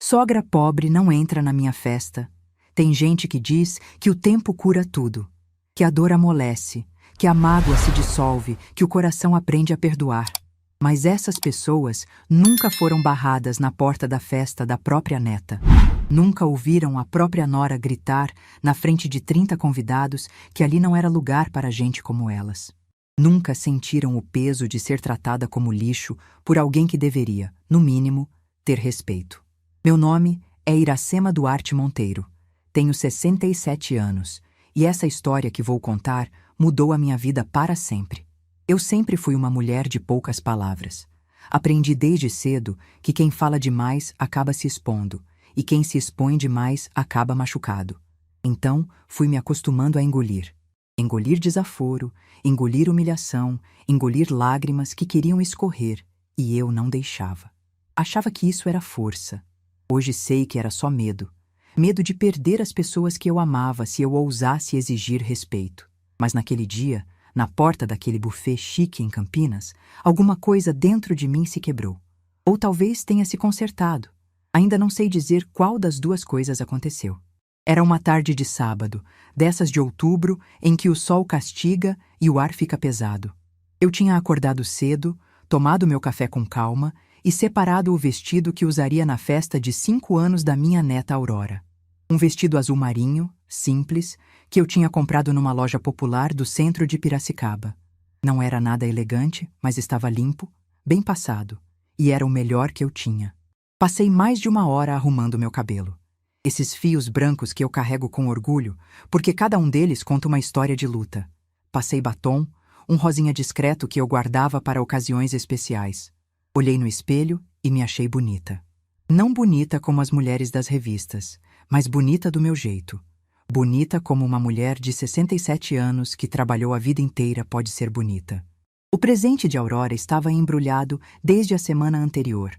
Sogra pobre não entra na minha festa. Tem gente que diz que o tempo cura tudo, que a dor amolece, que a mágoa se dissolve, que o coração aprende a perdoar. Mas essas pessoas nunca foram barradas na porta da festa da própria neta. Nunca ouviram a própria nora gritar, na frente de 30 convidados, que ali não era lugar para gente como elas. Nunca sentiram o peso de ser tratada como lixo por alguém que deveria, no mínimo, ter respeito. Meu nome é Iracema Duarte Monteiro. Tenho 67 anos, e essa história que vou contar mudou a minha vida para sempre. Eu sempre fui uma mulher de poucas palavras. Aprendi desde cedo que quem fala demais acaba se expondo, e quem se expõe demais acaba machucado. Então, fui me acostumando a engolir. Engolir desaforo, engolir humilhação, engolir lágrimas que queriam escorrer, e eu não deixava. Achava que isso era força. Hoje sei que era só medo. Medo de perder as pessoas que eu amava se eu ousasse exigir respeito. Mas naquele dia, na porta daquele buffet chique em Campinas, alguma coisa dentro de mim se quebrou. Ou talvez tenha se consertado. Ainda não sei dizer qual das duas coisas aconteceu. Era uma tarde de sábado, dessas de outubro, em que o sol castiga e o ar fica pesado. Eu tinha acordado cedo, tomado meu café com calma e separado o vestido que usaria na festa de 5 anos da minha neta Aurora. Um vestido azul marinho, simples, que eu tinha comprado numa loja popular do centro de Piracicaba. Não era nada elegante, mas estava limpo, bem passado, e era o melhor que eu tinha. Passei mais de 1 hora arrumando meu cabelo. Esses fios brancos que eu carrego com orgulho, porque cada um deles conta uma história de luta. Passei batom, um rosinha discreto que eu guardava para ocasiões especiais. Olhei no espelho e me achei bonita. Não bonita como as mulheres das revistas, mas bonita do meu jeito. Bonita como uma mulher de 67 anos que trabalhou a vida inteira pode ser bonita. O presente de Aurora estava embrulhado desde a semana anterior.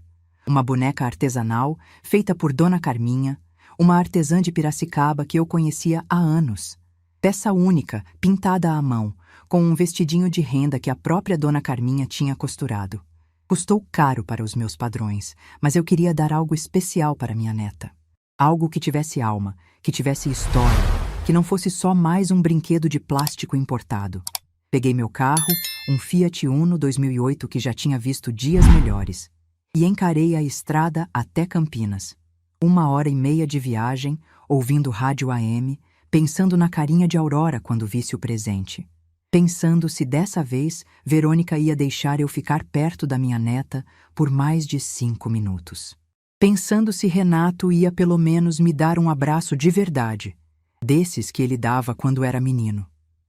Uma boneca artesanal, feita por Dona Carminha, uma artesã de Piracicaba que eu conhecia há anos. Peça única, pintada à mão, com um vestidinho de renda que a própria Dona Carminha tinha costurado. Custou caro para os meus padrões, mas eu queria dar algo especial para minha neta. Algo que tivesse alma, que tivesse história, que não fosse só mais um brinquedo de plástico importado. Peguei meu carro, um Fiat Uno 2008 que já tinha visto dias melhores, e encarei a estrada até Campinas. 1h30 de viagem, ouvindo rádio AM, pensando na carinha de Aurora quando visse o presente. Pensando se dessa vez Verônica ia deixar eu ficar perto da minha neta por mais de 5 minutos. Pensando se Renato ia pelo menos me dar um abraço de verdade, desses que ele dava quando era menino.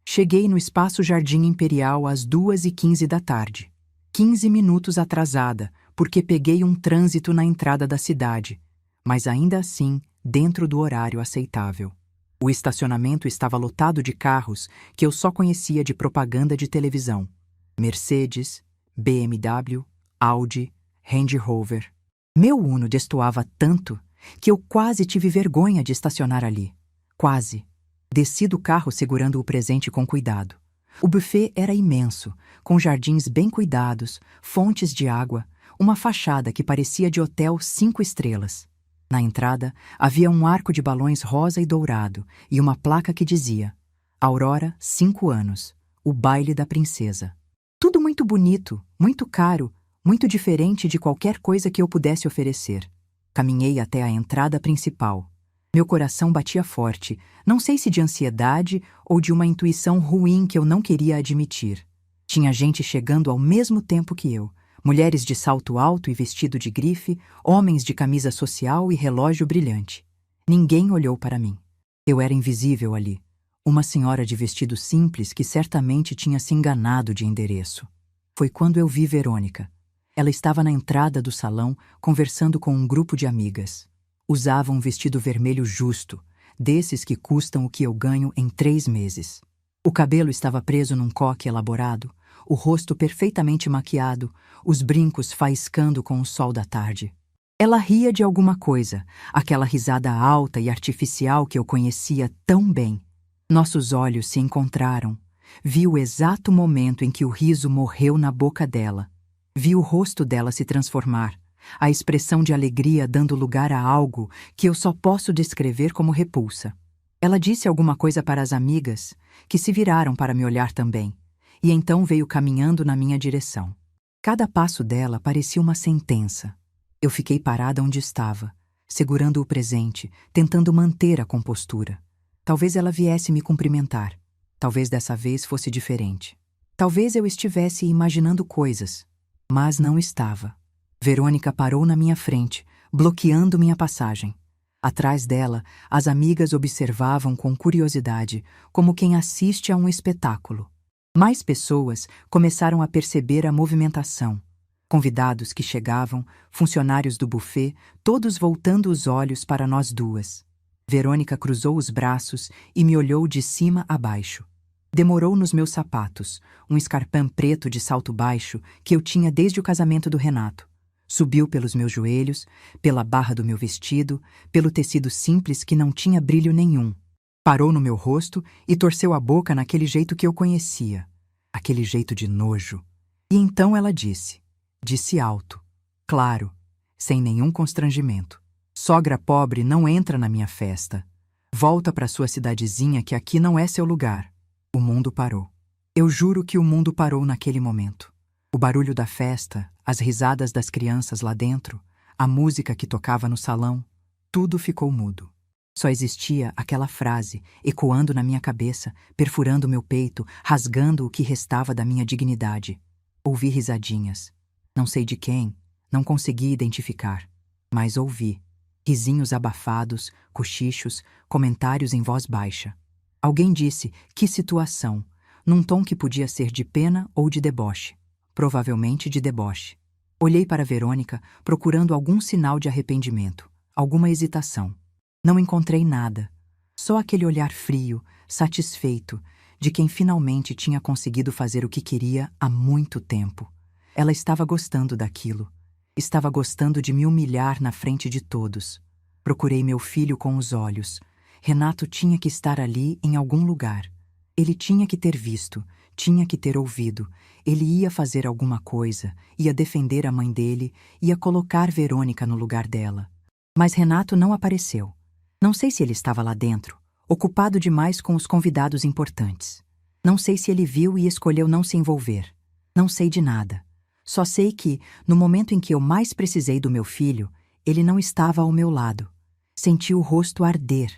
Cheguei no Espaço Jardim Imperial às 2h15 da tarde. 15 minutos atrasada, porque peguei um trânsito na entrada da cidade, mas ainda assim dentro do horário aceitável. O estacionamento estava lotado de carros que eu só conhecia de propaganda de televisão. Mercedes, BMW, Audi, Range Rover. Meu Uno destoava tanto que eu quase tive vergonha de estacionar ali. Quase. Desci do carro segurando o presente com cuidado. O buffet era imenso, com jardins bem cuidados, fontes de água, uma fachada que parecia de hotel 5 estrelas. Na entrada, havia um arco de balões rosa e dourado e uma placa que dizia: Aurora, 5 anos, o baile da princesa. Tudo muito bonito, muito caro, muito diferente de qualquer coisa que eu pudesse oferecer. Caminhei até a entrada principal. Meu coração batia forte, não sei se de ansiedade ou de uma intuição ruim que eu não queria admitir. Tinha gente chegando ao mesmo tempo que eu. Mulheres de salto alto e vestido de grife, homens de camisa social e relógio brilhante. Ninguém olhou para mim. Eu era invisível ali. Uma senhora de vestido simples que certamente tinha se enganado de endereço. Foi quando eu vi Verônica. Ela estava na entrada do salão, conversando com um grupo de amigas. Usava um vestido vermelho justo, desses que custam o que eu ganho em 3 meses. O cabelo estava preso num coque elaborado, o rosto perfeitamente maquiado, os brincos faiscando com o sol da tarde. Ela ria de alguma coisa, aquela risada alta e artificial que eu conhecia tão bem. Nossos olhos se encontraram. Vi o exato momento em que o riso morreu na boca dela. Vi o rosto dela se transformar, a expressão de alegria dando lugar a algo que eu só posso descrever como repulsa. Ela disse alguma coisa para as amigas, que se viraram para me olhar também, e então veio caminhando na minha direção. Cada passo dela parecia uma sentença. Eu fiquei parada onde estava, segurando o presente, tentando manter a compostura. Talvez ela viesse me cumprimentar. Talvez dessa vez fosse diferente. Talvez eu estivesse imaginando coisas, mas não estava. Verônica parou na minha frente, bloqueando minha passagem. Atrás dela, as amigas observavam com curiosidade, como quem assiste a um espetáculo. Mais pessoas começaram a perceber a movimentação. Convidados que chegavam, funcionários do buffet, todos voltando os olhos para nós duas. Verônica cruzou os braços e me olhou de cima a baixo. Demorou nos meus sapatos, um escarpão preto de salto baixo que eu tinha desde o casamento do Renato. Subiu pelos meus joelhos, pela barra do meu vestido, pelo tecido simples que não tinha brilho nenhum. Parou no meu rosto e torceu a boca naquele jeito que eu conhecia, aquele jeito de nojo. E então ela disse alto, claro, sem nenhum constrangimento: sogra pobre não entra na minha festa. Volta para sua cidadezinha que aqui não é seu lugar. O mundo parou. Eu juro que o mundo parou naquele momento. O barulho da festa, as risadas das crianças lá dentro, a música que tocava no salão, tudo ficou mudo. Só existia aquela frase, ecoando na minha cabeça, perfurando meu peito, rasgando o que restava da minha dignidade. Ouvi risadinhas. Não sei de quem, não consegui identificar, mas ouvi. Risinhos abafados, cochichos, comentários em voz baixa. Alguém disse: que situação, num tom que podia ser de pena ou de deboche. Provavelmente de deboche. Olhei para Verônica, procurando algum sinal de arrependimento, alguma hesitação. Não encontrei nada. Só aquele olhar frio, satisfeito, de quem finalmente tinha conseguido fazer o que queria há muito tempo. Ela estava gostando daquilo. Estava gostando de me humilhar na frente de todos. Procurei meu filho com os olhos. Renato tinha que estar ali em algum lugar. Ele tinha que ter visto, tinha que ter ouvido. Ele ia fazer alguma coisa, ia defender a mãe dele, ia colocar Verônica no lugar dela. Mas Renato não apareceu. Não sei se ele estava lá dentro, ocupado demais com os convidados importantes. Não sei se ele viu e escolheu não se envolver. Não sei de nada. Só sei que, no momento em que eu mais precisei do meu filho, ele não estava ao meu lado. Senti o rosto arder,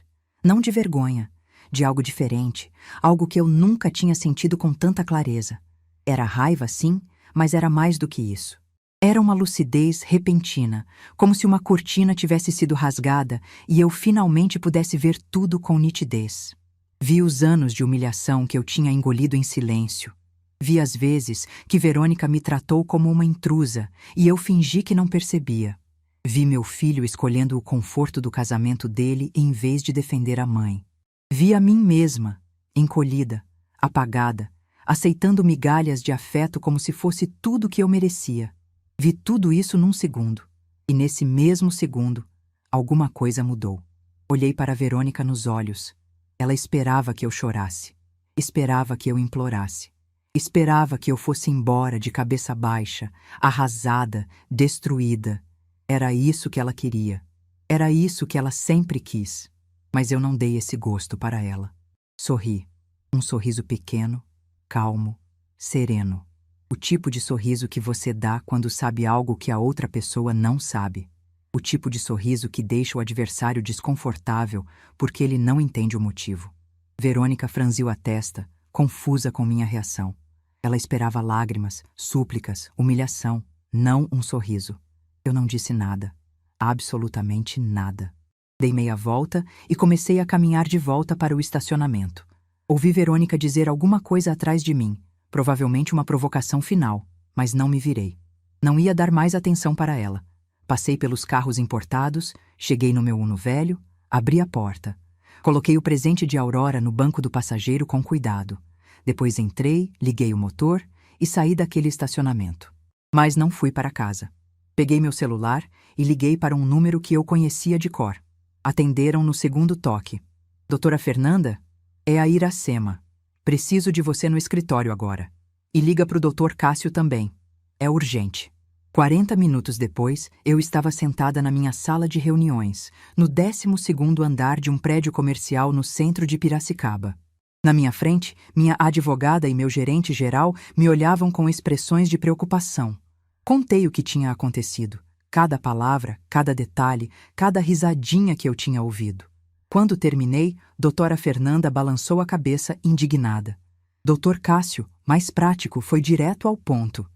não de vergonha, de algo diferente, algo que eu nunca tinha sentido com tanta clareza. Era raiva, sim, mas era mais do que isso. Era uma lucidez repentina, como se uma cortina tivesse sido rasgada e eu finalmente pudesse ver tudo com nitidez. Vi os anos de humilhação que eu tinha engolido em silêncio. Vi as vezes que Verônica me tratou como uma intrusa e eu fingi que não percebia. Vi meu filho escolhendo o conforto do casamento dele em vez de defender a mãe. Vi a mim mesma, encolhida, apagada, aceitando migalhas de afeto como se fosse tudo que eu merecia. Vi tudo isso num segundo. E nesse mesmo segundo, alguma coisa mudou. Olhei para Verônica nos olhos. Ela esperava que eu chorasse. Esperava que eu implorasse. Esperava que eu fosse embora de cabeça baixa, arrasada, destruída. Era isso que ela queria. Era isso que ela sempre quis. Mas eu não dei esse gosto para ela. Sorri. Um sorriso pequeno, calmo, sereno. O tipo de sorriso que você dá quando sabe algo que a outra pessoa não sabe. O tipo de sorriso que deixa o adversário desconfortável porque ele não entende o motivo. Verônica franziu a testa, confusa com minha reação. Ela esperava lágrimas, súplicas, humilhação, não um sorriso. Eu não disse nada. Absolutamente nada. Dei meia volta e comecei a caminhar de volta para o estacionamento. Ouvi Verônica dizer alguma coisa atrás de mim, provavelmente uma provocação final, mas não me virei. Não ia dar mais atenção para ela. Passei pelos carros importados, cheguei no meu Uno velho, abri a porta. Coloquei o presente de Aurora no banco do passageiro com cuidado. Depois entrei, liguei o motor e saí daquele estacionamento. Mas não fui para casa. Peguei meu celular e liguei para um número que eu conhecia de cor. Atenderam no segundo toque. Doutora Fernanda? É a Iracema. Preciso de você no escritório agora. E liga para o doutor Cássio também. É urgente. 40 minutos depois, eu estava sentada na minha sala de reuniões, no 12º andar de um prédio comercial no centro de Piracicaba. Na minha frente, minha advogada e meu gerente geral me olhavam com expressões de preocupação. Contei o que tinha acontecido, cada palavra, cada detalhe, cada risadinha que eu tinha ouvido. Quando terminei, doutora Fernanda balançou a cabeça indignada. Doutor Cássio, mais prático, foi direto ao ponto.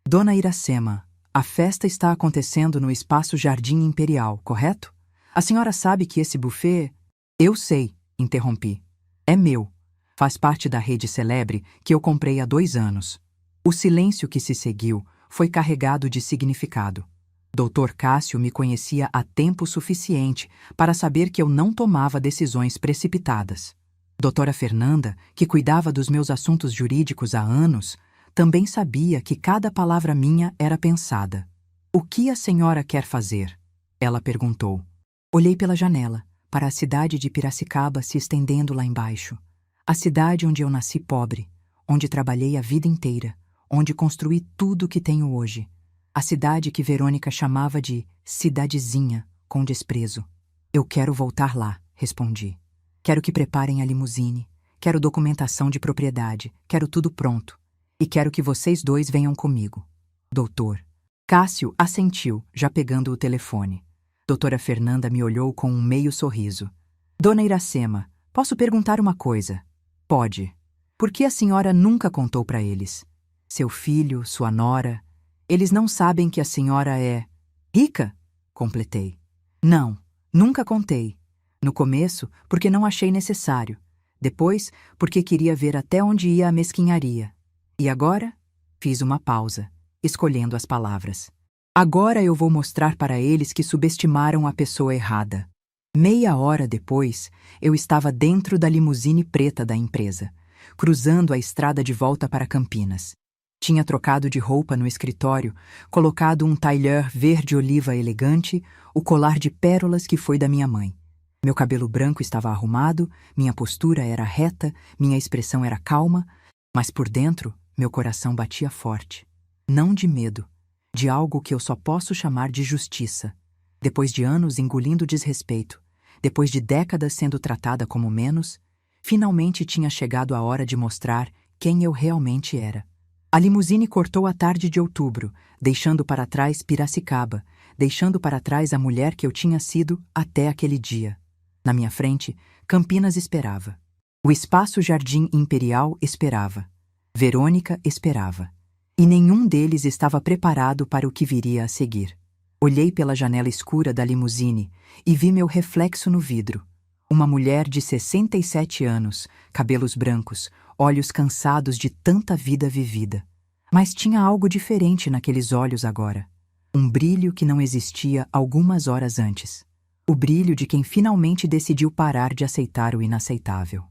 Dona Iracema, a festa está acontecendo no Espaço Jardim Imperial, correto? A senhora sabe que esse buffet... Eu sei, interrompi. É meu. Faz parte da rede Celebre que eu comprei há 2 anos. O silêncio que se seguiu foi carregado de significado. Dr. Cássio me conhecia há tempo suficiente para saber que eu não tomava decisões precipitadas. Doutora Fernanda, que cuidava dos meus assuntos jurídicos há anos, também sabia que cada palavra minha era pensada. "O que a senhora quer fazer?" ela perguntou. Olhei pela janela, para a cidade de Piracicaba se estendendo lá embaixo. A cidade onde eu nasci pobre, onde trabalhei a vida inteira, onde construí tudo o que tenho hoje. A cidade que Verônica chamava de cidadezinha, com desprezo. "Eu quero voltar lá", respondi. "Quero que preparem a limusine, quero documentação de propriedade, quero tudo pronto. E quero que vocês 2 venham comigo." Doutor Cássio assentiu, já pegando o telefone. Doutora Fernanda me olhou com um meio sorriso. "Dona Iracema, posso perguntar uma coisa?" "Pode. Por que a senhora nunca contou para eles? Seu filho, sua nora... Eles não sabem que a senhora é... rica?" completei. "Não, nunca contei. No começo, porque não achei necessário. Depois, porque queria ver até onde ia a mesquinharia. E agora?" Fiz uma pausa, escolhendo as palavras. "Agora eu vou mostrar para eles que subestimaram a pessoa errada." Meia hora depois, eu estava dentro da limusine preta da empresa, cruzando a estrada de volta para Campinas. Tinha trocado de roupa no escritório, colocado um tailleur verde-oliva elegante, o colar de pérolas que foi da minha mãe. Meu cabelo branco estava arrumado, minha postura era reta, minha expressão era calma, mas por dentro, meu coração batia forte. Não de medo, de algo que eu só posso chamar de justiça. Depois de anos engolindo desrespeito, depois de décadas sendo tratada como menos, finalmente tinha chegado a hora de mostrar quem eu realmente era. A limusine cortou a tarde de outubro, deixando para trás Piracicaba, deixando para trás a mulher que eu tinha sido até aquele dia. Na minha frente, Campinas esperava. O Espaço Jardim Imperial esperava. Verônica esperava. E nenhum deles estava preparado para o que viria a seguir. Olhei pela janela escura da limusine e vi meu reflexo no vidro. Uma mulher de 67 anos, cabelos brancos, olhos cansados de tanta vida vivida. Mas tinha algo diferente naqueles olhos agora. Um brilho que não existia algumas horas antes. O brilho de quem finalmente decidiu parar de aceitar o inaceitável.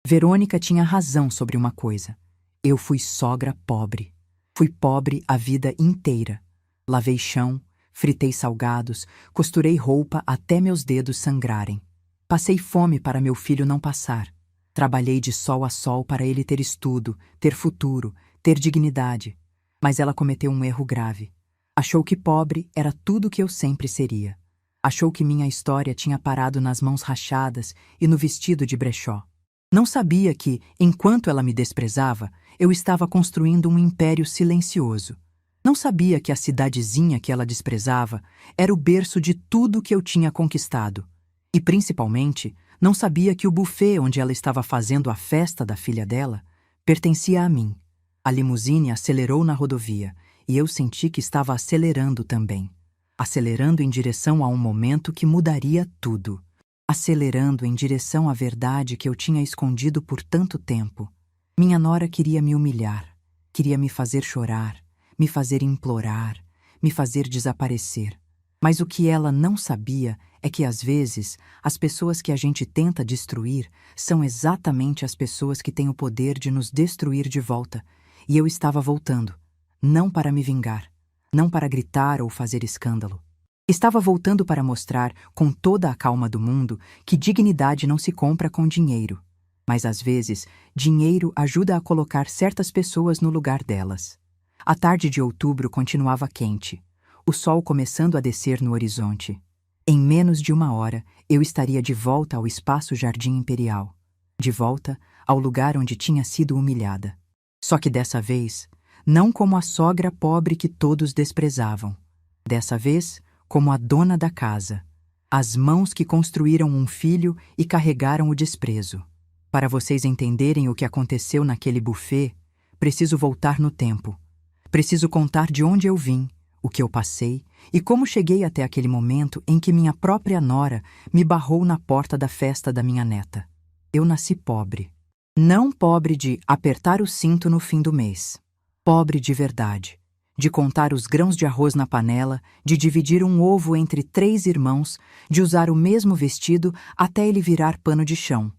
Verônica tinha razão sobre uma coisa. Eu fui sogra pobre. Fui pobre a vida inteira. Lavei chão, fritei salgados, costurei roupa até meus dedos sangrarem. Passei fome para meu filho não passar. Trabalhei de sol a sol para ele ter estudo, ter futuro, ter dignidade. Mas ela cometeu um erro grave. Achou que pobre era tudo o que eu sempre seria. Achou que minha história tinha parado nas mãos rachadas e no vestido de brechó. Não sabia que, enquanto ela me desprezava, eu estava construindo um império silencioso. Não sabia que a cidadezinha que ela desprezava era o berço de tudo que eu tinha conquistado. E, principalmente, não sabia que o buffet onde ela estava fazendo a festa da filha dela pertencia a mim. A limusine acelerou na rodovia e eu senti que estava acelerando também. Acelerando em direção a um momento que mudaria tudo. Acelerando em direção à verdade que eu tinha escondido por tanto tempo. Minha nora queria me humilhar, queria me fazer chorar, me fazer implorar, me fazer desaparecer. Mas o que ela não sabia é que, às vezes, as pessoas que a gente tenta destruir são exatamente as pessoas que têm o poder de nos destruir de volta. E eu estava voltando, não para me vingar, não para gritar ou fazer escândalo. Estava voltando para mostrar, com toda a calma do mundo, que dignidade não se compra com dinheiro. Mas, às vezes, dinheiro ajuda a colocar certas pessoas no lugar delas. A tarde de outubro continuava quente. o sol começando a descer no horizonte. Em menos de 1 hora, eu estaria de volta ao espaço Jardim Imperial. De volta ao lugar onde tinha sido humilhada. Só que dessa vez, não como a sogra pobre que todos desprezavam. Dessa vez, como a dona da casa. As mãos que construíram um filho e carregaram o desprezo. Para vocês entenderem o que aconteceu naquele buffet, preciso voltar no tempo. Preciso contar de onde eu vim, o que eu passei e como cheguei até aquele momento em que minha própria nora me barrou na porta da festa da minha neta. Eu nasci pobre. Não pobre de apertar o cinto no fim do mês. Pobre de verdade. De contar os grãos de arroz na panela, de dividir um ovo entre 3 irmãos, de usar o mesmo vestido até ele virar pano de chão.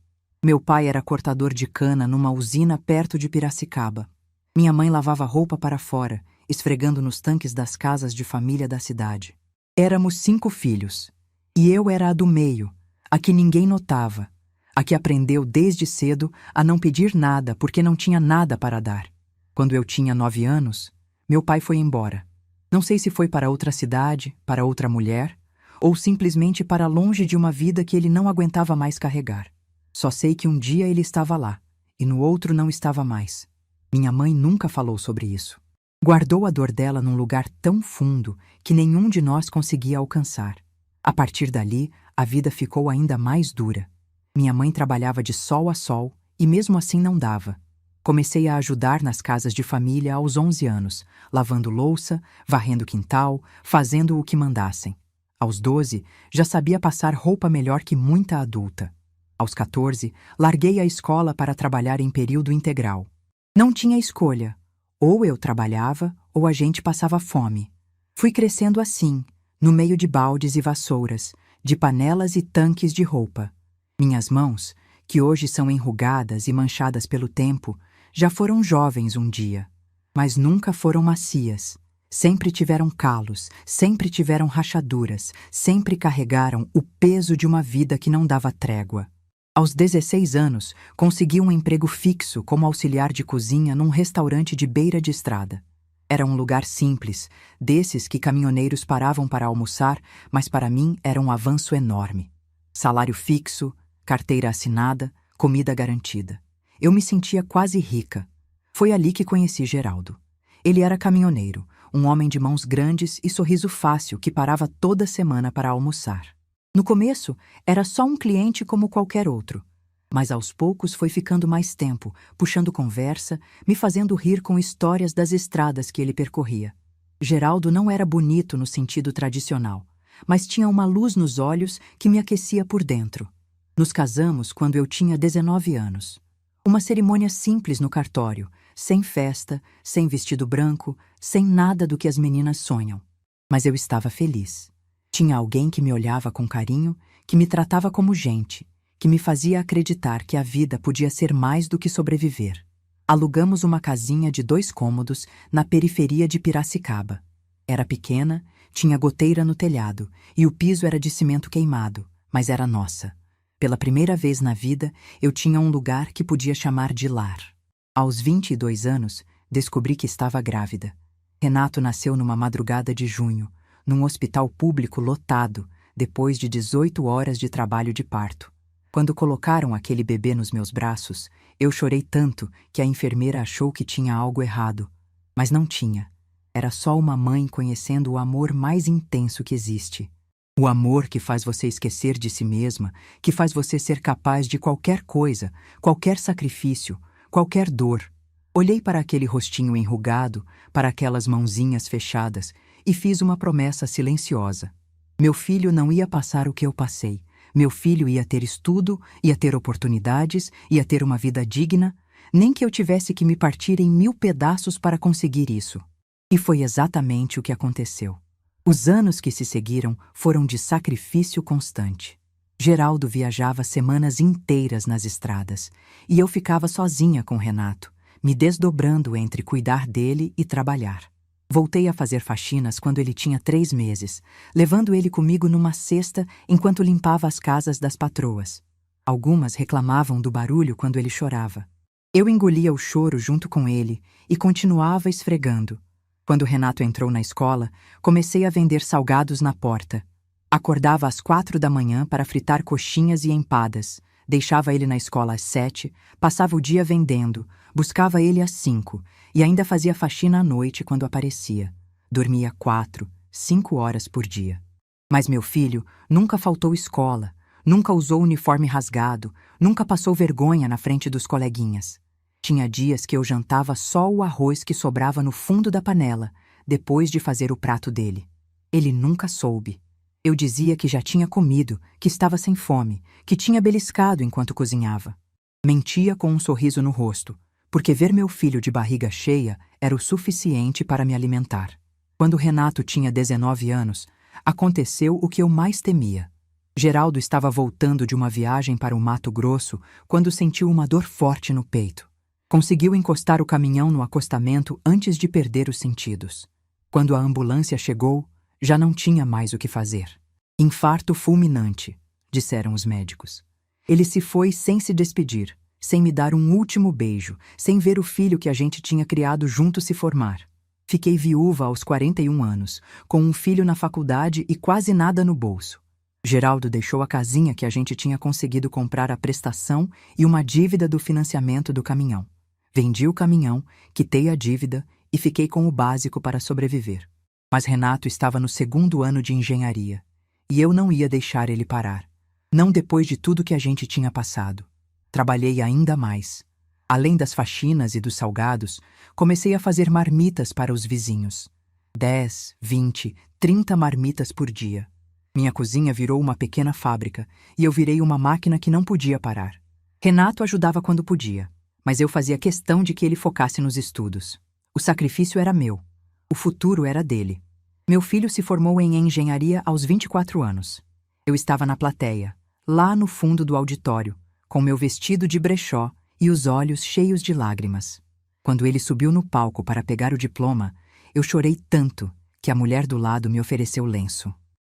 Meu pai era cortador de cana numa usina perto de Piracicaba. Minha mãe lavava roupa para fora, esfregando nos tanques das casas de família da cidade. Éramos 5 filhos, e eu era a do meio, a que ninguém notava, a que aprendeu desde cedo a não pedir nada porque não tinha nada para dar. Quando eu tinha 9 anos, meu pai foi embora. Não sei se foi para outra cidade, para outra mulher, ou simplesmente para longe de uma vida que ele não aguentava mais carregar. Só sei que um dia ele estava lá, e no outro não estava mais. Minha mãe nunca falou sobre isso. Guardou a dor dela num lugar tão fundo que nenhum de nós conseguia alcançar. A partir dali, a vida ficou ainda mais dura. Minha mãe trabalhava de sol a sol e mesmo assim não dava. Comecei a ajudar nas casas de família aos 11 anos, lavando louça, varrendo quintal, fazendo o que mandassem. Aos 12, já sabia passar roupa melhor que muita adulta. Aos 14, larguei a escola para trabalhar em período integral. Não tinha escolha. Ou eu trabalhava, ou a gente passava fome. Fui crescendo assim, no meio de baldes e vassouras, de panelas e tanques de roupa. Minhas mãos, que hoje são enrugadas e manchadas pelo tempo, já foram jovens um dia, mas nunca foram macias. Sempre tiveram calos, sempre tiveram rachaduras, sempre carregaram o peso de uma vida que não dava trégua. Aos 16 anos, consegui um emprego fixo como auxiliar de cozinha num restaurante de beira de estrada. Era um lugar simples, desses que caminhoneiros paravam para almoçar, mas para mim era um avanço enorme. Salário fixo, carteira assinada, comida garantida. Eu me sentia quase rica. Foi ali que conheci Geraldo. Ele era caminhoneiro, um homem de mãos grandes e sorriso fácil que parava toda semana para almoçar. No começo, era só um cliente como qualquer outro, mas aos poucos foi ficando mais tempo, puxando conversa, me fazendo rir com histórias das estradas que ele percorria. Geraldo não era bonito no sentido tradicional, mas tinha uma luz nos olhos que me aquecia por dentro. Nos casamos quando eu tinha 19 anos. Uma cerimônia simples no cartório, sem festa, sem vestido branco, sem nada do que as meninas sonham. Mas eu estava feliz. Tinha alguém que me olhava com carinho, que me tratava como gente, que me fazia acreditar que a vida podia ser mais do que sobreviver. Alugamos uma casinha de 2 cômodos na periferia de Piracicaba. Era pequena, tinha goteira no telhado e o piso era de cimento queimado, mas era nossa. Pela primeira vez na vida, eu tinha um lugar que podia chamar de lar. Aos 22 anos, descobri que estava grávida. Renato nasceu numa madrugada de junho, num hospital público lotado, depois de 18 horas de trabalho de parto. Quando colocaram aquele bebê nos meus braços, eu chorei tanto que a enfermeira achou que tinha algo errado. Mas não tinha. Era só uma mãe conhecendo o amor mais intenso que existe. O amor que faz você esquecer de si mesma, que faz você ser capaz de qualquer coisa, qualquer sacrifício, qualquer dor. Olhei para aquele rostinho enrugado, para aquelas mãozinhas fechadas, e fiz uma promessa silenciosa. Meu filho não ia passar o que eu passei. Meu filho ia ter estudo, ia ter oportunidades, ia ter uma vida digna, nem que eu tivesse que me partir em 1000 pedaços para conseguir isso. E foi exatamente o que aconteceu. Os anos que se seguiram foram de sacrifício constante. Geraldo viajava semanas inteiras nas estradas, e eu ficava sozinha com Renato, me desdobrando entre cuidar dele e trabalhar. Voltei a fazer faxinas quando ele tinha 3 meses, levando ele comigo numa cesta enquanto limpava as casas das patroas. Algumas reclamavam do barulho quando ele chorava. Eu engolia o choro junto com ele e continuava esfregando. Quando Renato entrou na escola, comecei a vender salgados na porta. Acordava às 4 da manhã para fritar coxinhas e empadas. Deixava ele na escola às 7, passava o dia vendendo, buscava ele às 5 e ainda fazia faxina à noite quando aparecia. Dormia 4, 5 horas por dia. Mas meu filho nunca faltou escola, nunca usou uniforme rasgado, nunca passou vergonha na frente dos coleguinhas. Tinha dias que eu jantava só o arroz que sobrava no fundo da panela, depois de fazer o prato dele. Ele nunca soube. Eu dizia que já tinha comido, que estava sem fome, que tinha beliscado enquanto cozinhava. Mentia com um sorriso no rosto, porque ver meu filho de barriga cheia era o suficiente para me alimentar. Quando Renato tinha 19 anos, aconteceu o que eu mais temia. Geraldo estava voltando de uma viagem para o Mato Grosso quando sentiu uma dor forte no peito. Conseguiu encostar o caminhão no acostamento antes de perder os sentidos. Quando a ambulância chegou, já não tinha mais o que fazer. Infarto fulminante, disseram os médicos. Ele se foi sem se despedir, sem me dar um último beijo, sem ver o filho que a gente tinha criado junto se formar. Fiquei viúva aos 41 anos, com um filho na faculdade e quase nada no bolso. Geraldo deixou a casinha que a gente tinha conseguido comprar à prestação e uma dívida do financiamento do caminhão. Vendi o caminhão, quitei a dívida e fiquei com o básico para sobreviver. Mas Renato estava no 2º ano de engenharia, e eu não ia deixar ele parar. Não depois de tudo que a gente tinha passado. Trabalhei ainda mais. Além das faxinas e dos salgados, comecei a fazer marmitas para os vizinhos. 10, 20, 30 marmitas por dia. Minha cozinha virou uma pequena fábrica, e eu virei uma máquina que não podia parar. Renato ajudava quando podia, mas eu fazia questão de que ele focasse nos estudos. O sacrifício era meu. O futuro era dele. Meu filho se formou em engenharia aos 24 anos. Eu estava na plateia, lá no fundo do auditório, com meu vestido de brechó e os olhos cheios de lágrimas. Quando ele subiu no palco para pegar o diploma, eu chorei tanto que a mulher do lado me ofereceu lenço.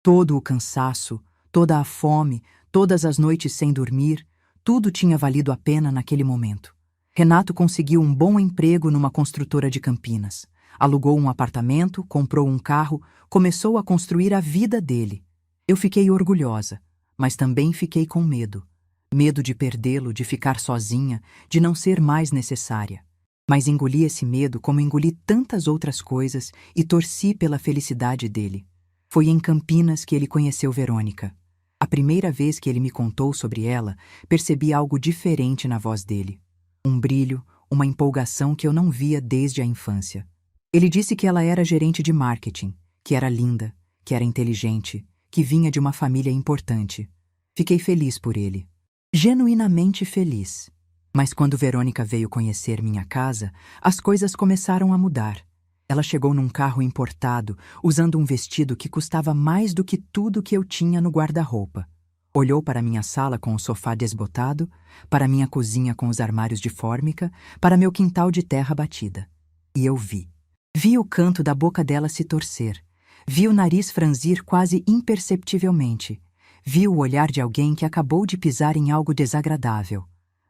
Todo o cansaço, toda a fome, todas as noites sem dormir, tudo tinha valido a pena naquele momento. Renato conseguiu um bom emprego numa construtora de Campinas. Alugou um apartamento, comprou um carro, começou a construir a vida dele. Eu fiquei orgulhosa, mas também fiquei com medo. Medo de perdê-lo, de ficar sozinha, de não ser mais necessária. Mas engoli esse medo como engoli tantas outras coisas e torci pela felicidade dele. Foi em Campinas que ele conheceu Verônica. A primeira vez que ele me contou sobre ela, percebi algo diferente na voz dele. Um brilho, uma empolgação que eu não via desde a infância. Ele disse que ela era gerente de marketing, que era linda, que era inteligente, que vinha de uma família importante. Fiquei feliz por ele. Genuinamente feliz. Mas quando Verônica veio conhecer minha casa, as coisas começaram a mudar. Ela chegou num carro importado, usando um vestido que custava mais do que tudo que eu tinha no guarda-roupa. Olhou para minha sala com o sofá desbotado, para minha cozinha com os armários de fórmica, para meu quintal de terra batida. E eu vi. Vi o canto da boca dela se torcer. Vi o nariz franzir quase imperceptivelmente. Vi o olhar de alguém que acabou de pisar em algo desagradável.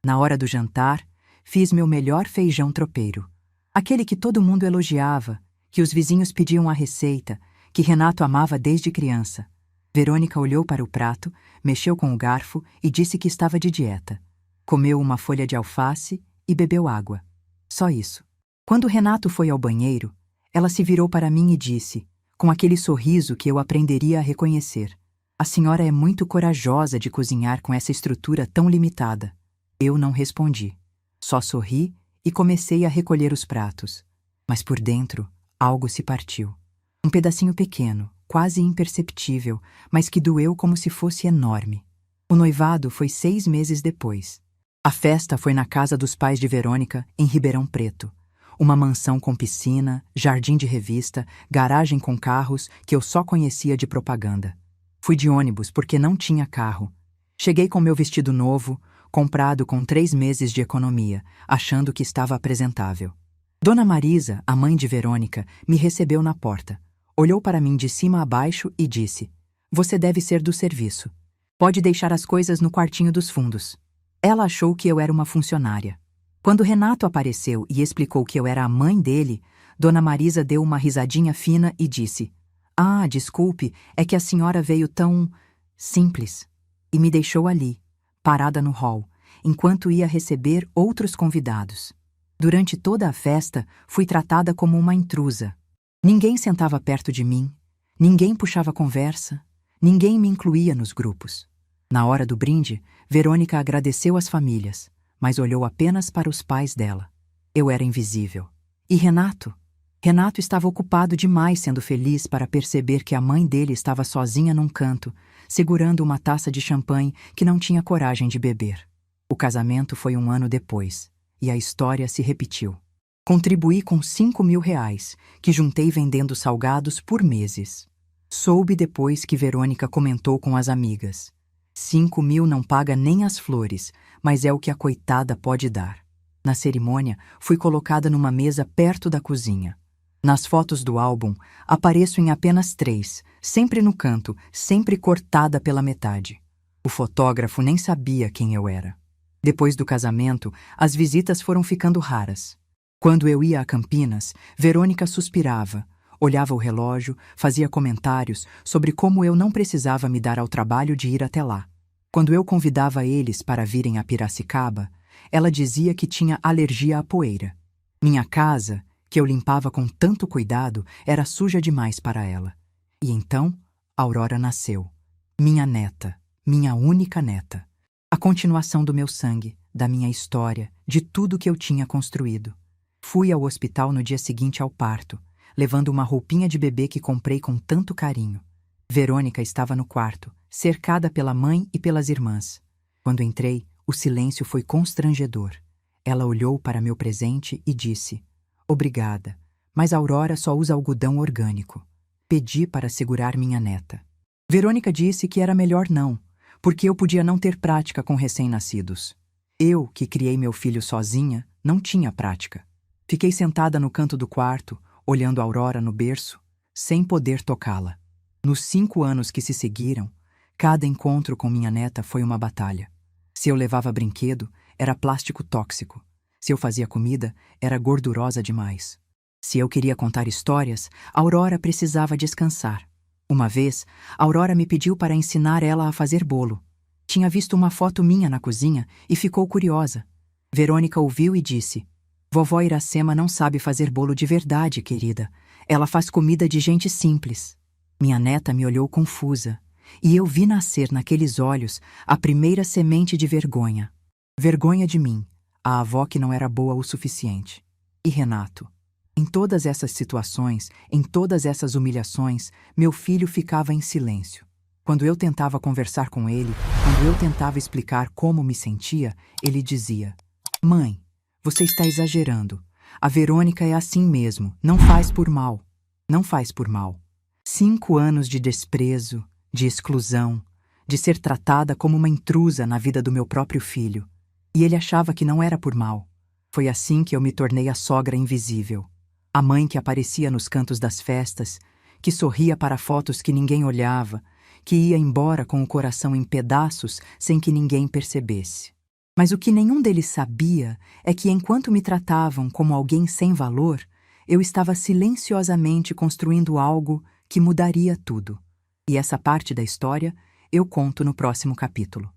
Na hora do jantar, fiz meu melhor feijão tropeiro. Aquele que todo mundo elogiava, que os vizinhos pediam a receita, que Renato amava desde criança. Verônica olhou para o prato, mexeu com o garfo e disse que estava de dieta. Comeu uma folha de alface e bebeu água. Só isso. Quando Renato foi ao banheiro, ela se virou para mim e disse, com aquele sorriso que eu aprenderia a reconhecer: "A senhora é muito corajosa de cozinhar com essa estrutura tão limitada." Eu não respondi. Só sorri e comecei a recolher os pratos. Mas por dentro, algo se partiu. Um pedacinho pequeno, quase imperceptível, mas que doeu como se fosse enorme. O noivado foi 6 meses depois. A festa foi na casa dos pais de Verônica, em Ribeirão Preto. Uma mansão com piscina, jardim de revista, garagem com carros que eu só conhecia de propaganda. Fui de ônibus porque não tinha carro. Cheguei com meu vestido novo, comprado com 3 meses de economia, achando que estava apresentável. Dona Marisa, a mãe de Verônica, me recebeu na porta. Olhou para mim de cima a baixo e disse: "Você deve ser do serviço. Pode deixar as coisas no quartinho dos fundos." Ela achou que eu era uma funcionária. Quando Renato apareceu e explicou que eu era a mãe dele, Dona Marisa deu uma risadinha fina e disse: "Ah, desculpe, é que a senhora veio tão simples." E me deixou ali, parada no hall, enquanto ia receber outros convidados. Durante toda a festa, fui tratada como uma intrusa. Ninguém sentava perto de mim, ninguém puxava conversa, ninguém me incluía nos grupos. Na hora do brinde, Verônica agradeceu às famílias, mas olhou apenas para os pais dela. Eu era invisível. E Renato? Renato estava ocupado demais sendo feliz para perceber que a mãe dele estava sozinha num canto, segurando uma taça de champanhe que não tinha coragem de beber. O casamento foi 1 ano depois, e a história se repetiu. Contribuí com R$ 5.000, que juntei vendendo salgados por meses. Soube depois que Verônica comentou com as amigas: 5.000 não paga nem as flores, mas é o que a coitada pode dar. Na cerimônia, fui colocada numa mesa perto da cozinha. Nas fotos do álbum, apareço em apenas 3, sempre no canto, sempre cortada pela metade. O fotógrafo nem sabia quem eu era. Depois do casamento, as visitas foram ficando raras. Quando eu ia a Campinas, Verônica suspirava, olhava o relógio, fazia comentários sobre como eu não precisava me dar ao trabalho de ir até lá. Quando eu convidava eles para virem a Piracicaba, ela dizia que tinha alergia à poeira. Minha casa, que eu limpava com tanto cuidado, era suja demais para ela. E então, Aurora nasceu. Minha neta, minha única neta. A continuação do meu sangue, da minha história, de tudo que eu tinha construído. Fui ao hospital no dia seguinte ao parto, levando uma roupinha de bebê que comprei com tanto carinho. Verônica estava no quarto, cercada pela mãe e pelas irmãs. Quando entrei, o silêncio foi constrangedor. Ela olhou para meu presente e disse: "Obrigada, mas a Aurora só usa algodão orgânico." Pedi para segurar minha neta. Verônica disse que era melhor não, porque eu podia não ter prática com recém-nascidos. Eu, que criei meu filho sozinha, não tinha prática. Fiquei sentada no canto do quarto, olhando a Aurora no berço, sem poder tocá-la. Nos 5 anos que se seguiram, cada encontro com minha neta foi uma batalha. Se eu levava brinquedo, era plástico tóxico. Se eu fazia comida, era gordurosa demais. Se eu queria contar histórias, Aurora precisava descansar. Uma vez, Aurora me pediu para ensinar ela a fazer bolo. Tinha visto uma foto minha na cozinha e ficou curiosa. Verônica ouviu e disse: "Vovó Iracema não sabe fazer bolo de verdade, querida. Ela faz comida de gente simples." Minha neta me olhou confusa, e eu vi nascer naqueles olhos a primeira semente de vergonha. Vergonha de mim, a avó que não era boa o suficiente. E Renato? Em todas essas situações, em todas essas humilhações, meu filho ficava em silêncio. Quando eu tentava conversar com ele, quando eu tentava explicar como me sentia, ele dizia: "Mãe, você está exagerando. A Verônica é assim mesmo, não faz por mal." Não faz por mal. 5 anos de desprezo, de exclusão, de ser tratada como uma intrusa na vida do meu próprio filho. E ele achava que não era por mal. Foi assim que eu me tornei a sogra invisível. A mãe que aparecia nos cantos das festas, que sorria para fotos que ninguém olhava, que ia embora com o coração em pedaços sem que ninguém percebesse. Mas o que nenhum deles sabia é que enquanto me tratavam como alguém sem valor, eu estava silenciosamente construindo algo que mudaria tudo. E essa parte da história eu conto no próximo capítulo.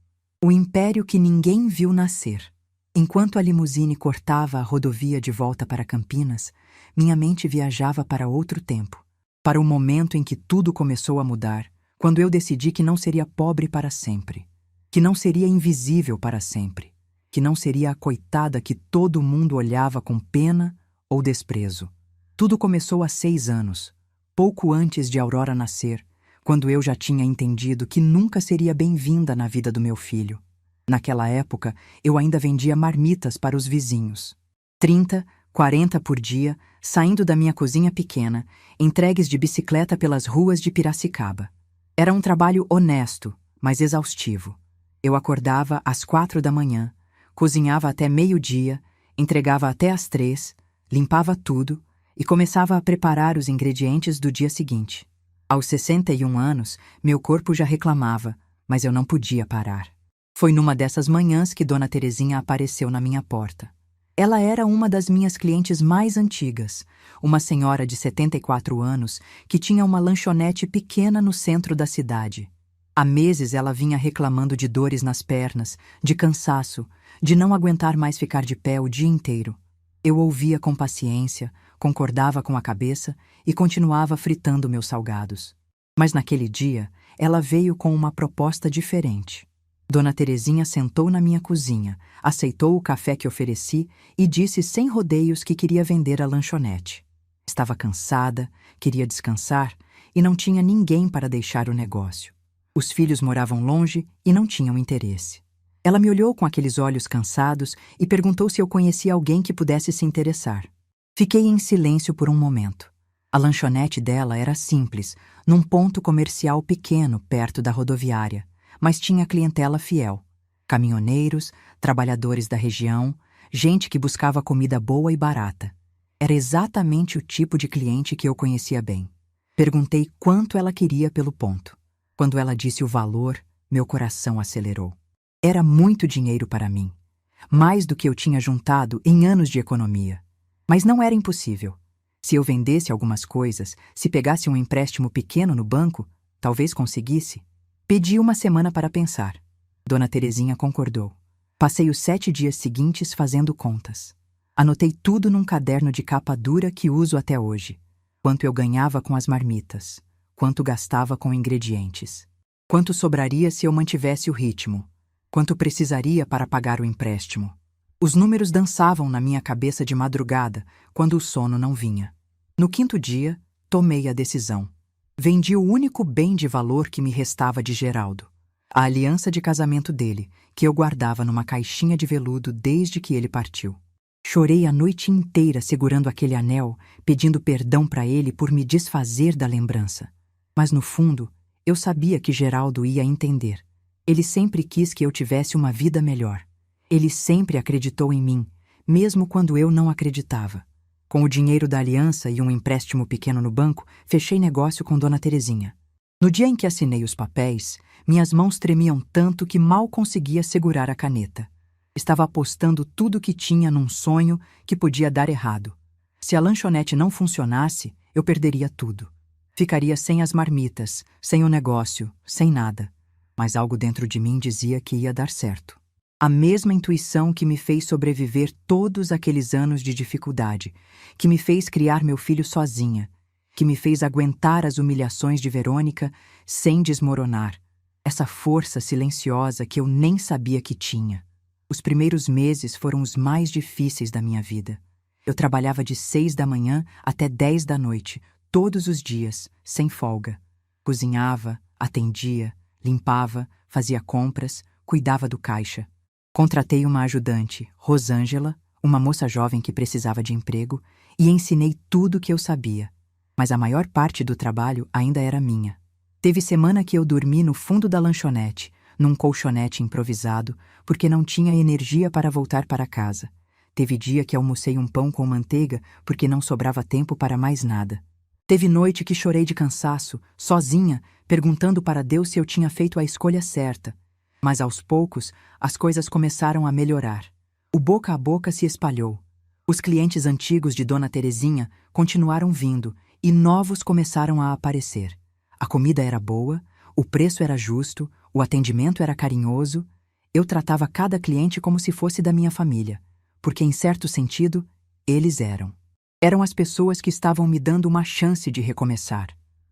O império que ninguém viu nascer. Enquanto a limusine cortava a rodovia de volta para Campinas, minha mente viajava para outro tempo, para o momento em que tudo começou a mudar, quando eu decidi que não seria pobre para sempre, que não seria invisível para sempre, que não seria a coitada que todo mundo olhava com pena ou desprezo. Tudo começou há 6 anos, pouco antes de Aurora nascer, quando eu já tinha entendido que nunca seria bem-vinda na vida do meu filho. Naquela época, eu ainda vendia marmitas para os vizinhos. 30, 40 por dia, saindo da minha cozinha pequena, entregues de bicicleta pelas ruas de Piracicaba. Era um trabalho honesto, mas exaustivo. Eu acordava às 4 da manhã, cozinhava até meio-dia, entregava até às 3, limpava tudo e começava a preparar os ingredientes do dia seguinte. Aos 61 anos, meu corpo já reclamava, mas eu não podia parar. Foi numa dessas manhãs que Dona Terezinha apareceu na minha porta. Ela era uma das minhas clientes mais antigas, uma senhora de 74 anos que tinha uma lanchonete pequena no centro da cidade. Há meses ela vinha reclamando de dores nas pernas, de cansaço, de não aguentar mais ficar de pé o dia inteiro. Eu ouvia com paciência, concordava com a cabeça e continuava fritando meus salgados. Mas naquele dia, ela veio com uma proposta diferente. Dona Terezinha sentou na minha cozinha, aceitou o café que ofereci e disse sem rodeios que queria vender a lanchonete. Estava cansada, queria descansar e não tinha ninguém para deixar o negócio. Os filhos moravam longe e não tinham interesse. Ela me olhou com aqueles olhos cansados e perguntou se eu conhecia alguém que pudesse se interessar. Fiquei em silêncio por um momento. A lanchonete dela era simples, num ponto comercial pequeno perto da rodoviária, mas tinha clientela fiel. Caminhoneiros, trabalhadores da região, gente que buscava comida boa e barata. Era exatamente o tipo de cliente que eu conhecia bem. Perguntei quanto ela queria pelo ponto. Quando ela disse o valor, meu coração acelerou. Era muito dinheiro para mim. Mais do que eu tinha juntado em anos de economia. Mas não era impossível. Se eu vendesse algumas coisas, se pegasse um empréstimo pequeno no banco, talvez conseguisse. Pedi uma semana para pensar. Dona Terezinha concordou. Passei os 7 dias seguintes fazendo contas. Anotei tudo num caderno de capa dura que uso até hoje. Quanto eu ganhava com as marmitas. Quanto gastava com ingredientes. Quanto sobraria se eu mantivesse o ritmo. Quanto precisaria para pagar o empréstimo. Os números dançavam na minha cabeça de madrugada, quando o sono não vinha. No 5º dia, tomei a decisão. Vendi o único bem de valor que me restava de Geraldo. A aliança de casamento dele, que eu guardava numa caixinha de veludo desde que ele partiu. Chorei a noite inteira segurando aquele anel, pedindo perdão para ele por me desfazer da lembrança. Mas no fundo, eu sabia que Geraldo ia entender. Ele sempre quis que eu tivesse uma vida melhor. Ele sempre acreditou em mim, mesmo quando eu não acreditava. Com o dinheiro da aliança e um empréstimo pequeno no banco, fechei negócio com Dona Terezinha. No dia em que assinei os papéis, minhas mãos tremiam tanto que mal conseguia segurar a caneta. Estava apostando tudo que tinha num sonho que podia dar errado. Se a lanchonete não funcionasse, eu perderia tudo. Ficaria sem as marmitas, sem o negócio, sem nada. Mas algo dentro de mim dizia que ia dar certo. A mesma intuição que me fez sobreviver todos aqueles anos de dificuldade, que me fez criar meu filho sozinha, que me fez aguentar as humilhações de Verônica sem desmoronar. Essa força silenciosa que eu nem sabia que tinha. Os primeiros meses foram os mais difíceis da minha vida. Eu trabalhava de 6 da manhã até 10 da noite, todos os dias, sem folga. Cozinhava, atendia, limpava, fazia compras, cuidava do caixa. Contratei uma ajudante, Rosângela, uma moça jovem que precisava de emprego, e ensinei tudo o que eu sabia. Mas a maior parte do trabalho ainda era minha. Teve semana que eu dormi no fundo da lanchonete, num colchonete improvisado, porque não tinha energia para voltar para casa. Teve dia que almocei um pão com manteiga porque não sobrava tempo para mais nada. Teve noite que chorei de cansaço, sozinha, perguntando para Deus se eu tinha feito a escolha certa. Mas aos poucos, as coisas começaram a melhorar. O boca a boca se espalhou. Os clientes antigos de Dona Terezinha continuaram vindo e novos começaram a aparecer. A comida era boa, o preço era justo, o atendimento era carinhoso. Eu tratava cada cliente como se fosse da minha família, porque, em certo sentido, eles eram. Eram as pessoas que estavam me dando uma chance de recomeçar.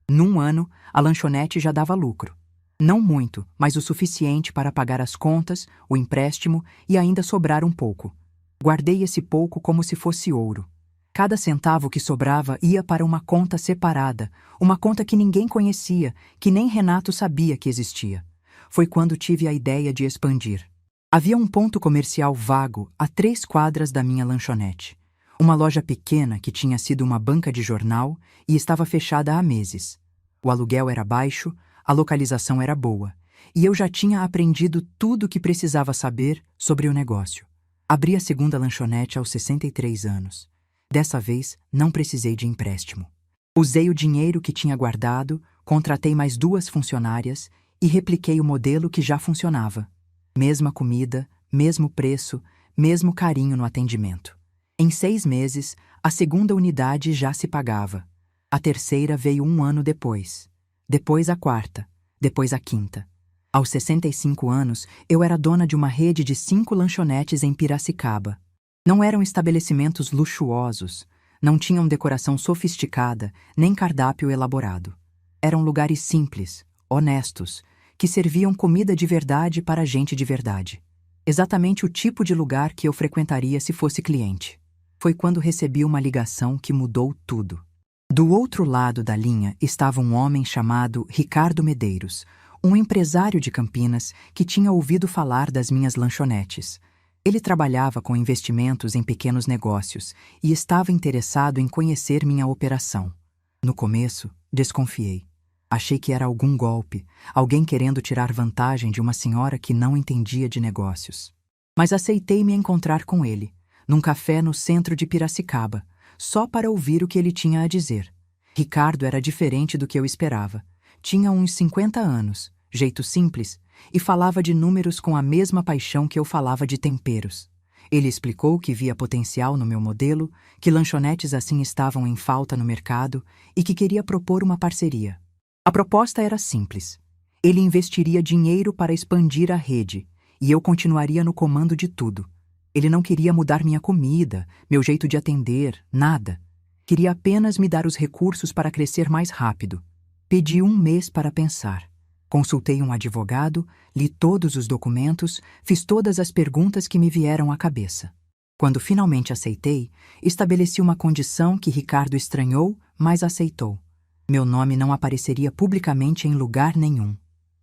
Num ano, a lanchonete já dava lucro. Não muito, mas o suficiente para pagar as contas, o empréstimo e ainda sobrar um pouco. Guardei esse pouco como se fosse ouro. Cada centavo que sobrava ia para uma conta separada, uma conta que ninguém conhecia, que nem Renato sabia que existia. Foi quando tive a ideia de expandir. Havia um ponto comercial vago a 3 quadras da minha lanchonete. Uma loja pequena que tinha sido uma banca de jornal e estava fechada há meses. O aluguel era baixo, a localização era boa, e eu já tinha aprendido tudo o que precisava saber sobre o negócio. Abri a segunda lanchonete aos 63 anos. Dessa vez, não precisei de empréstimo. Usei o dinheiro que tinha guardado, contratei mais 2 funcionárias e repliquei o modelo que já funcionava. Mesma comida, mesmo preço, mesmo carinho no atendimento. Em 6 meses, a segunda unidade já se pagava. A terceira veio 1 ano depois. Depois a quarta. Depois a quinta. Aos 65 anos, eu era dona de uma rede de 5 lanchonetes em Piracicaba. Não eram estabelecimentos luxuosos, não tinham decoração sofisticada, nem cardápio elaborado. Eram lugares simples, honestos, que serviam comida de verdade para gente de verdade. Exatamente o tipo de lugar que eu frequentaria se fosse cliente. Foi quando recebi uma ligação que mudou tudo. Do outro lado da linha estava um homem chamado Ricardo Medeiros, um empresário de Campinas que tinha ouvido falar das minhas lanchonetes. Ele trabalhava com investimentos em pequenos negócios e estava interessado em conhecer minha operação. No começo, desconfiei. Achei que era algum golpe, alguém querendo tirar vantagem de uma senhora que não entendia de negócios. Mas aceitei me encontrar com ele, num café no centro de Piracicaba, só para ouvir o que ele tinha a dizer. Ricardo era diferente do que eu esperava. Tinha uns 50 anos, jeito simples, e falava de números com a mesma paixão que eu falava de temperos. Ele explicou que via potencial no meu modelo, que lanchonetes assim estavam em falta no mercado e que queria propor uma parceria. A proposta era simples. Ele investiria dinheiro para expandir a rede e eu continuaria no comando de tudo. Ele não queria mudar minha comida, meu jeito de atender, nada. Queria apenas me dar os recursos para crescer mais rápido. Pedi 1 mês para pensar. Consultei um advogado, li todos os documentos, fiz todas as perguntas que me vieram à cabeça. Quando finalmente aceitei, estabeleci uma condição que Ricardo estranhou, mas aceitou. Meu nome não apareceria publicamente em lugar nenhum.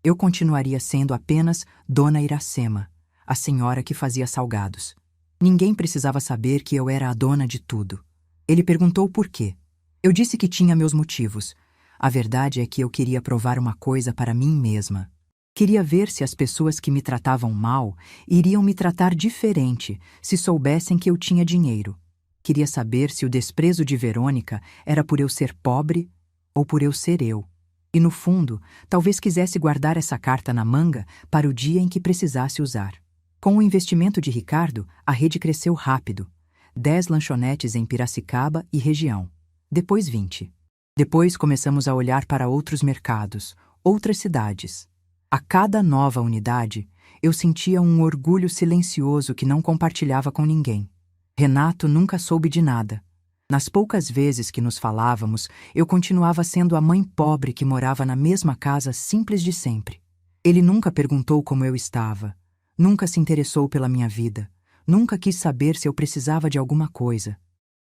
Eu continuaria sendo apenas Dona Iracema, a senhora que fazia salgados. Ninguém precisava saber que eu era a dona de tudo. Ele perguntou por quê. Eu disse que tinha meus motivos. A verdade é que eu queria provar uma coisa para mim mesma. Queria ver se as pessoas que me tratavam mal iriam me tratar diferente se soubessem que eu tinha dinheiro. Queria saber se o desprezo de Verônica era por eu ser pobre ou por eu ser eu. E no fundo, talvez quisesse guardar essa carta na manga para o dia em que precisasse usar. Com o investimento de Ricardo, a rede cresceu rápido. 10 lanchonetes em Piracicaba e região. Depois 20. Depois começamos a olhar para outros mercados, outras cidades. A cada nova unidade, eu sentia um orgulho silencioso que não compartilhava com ninguém. Renato nunca soube de nada. Nas poucas vezes que nos falávamos, eu continuava sendo a mãe pobre que morava na mesma casa simples de sempre. Ele nunca perguntou como eu estava, nunca se interessou pela minha vida, nunca quis saber se eu precisava de alguma coisa.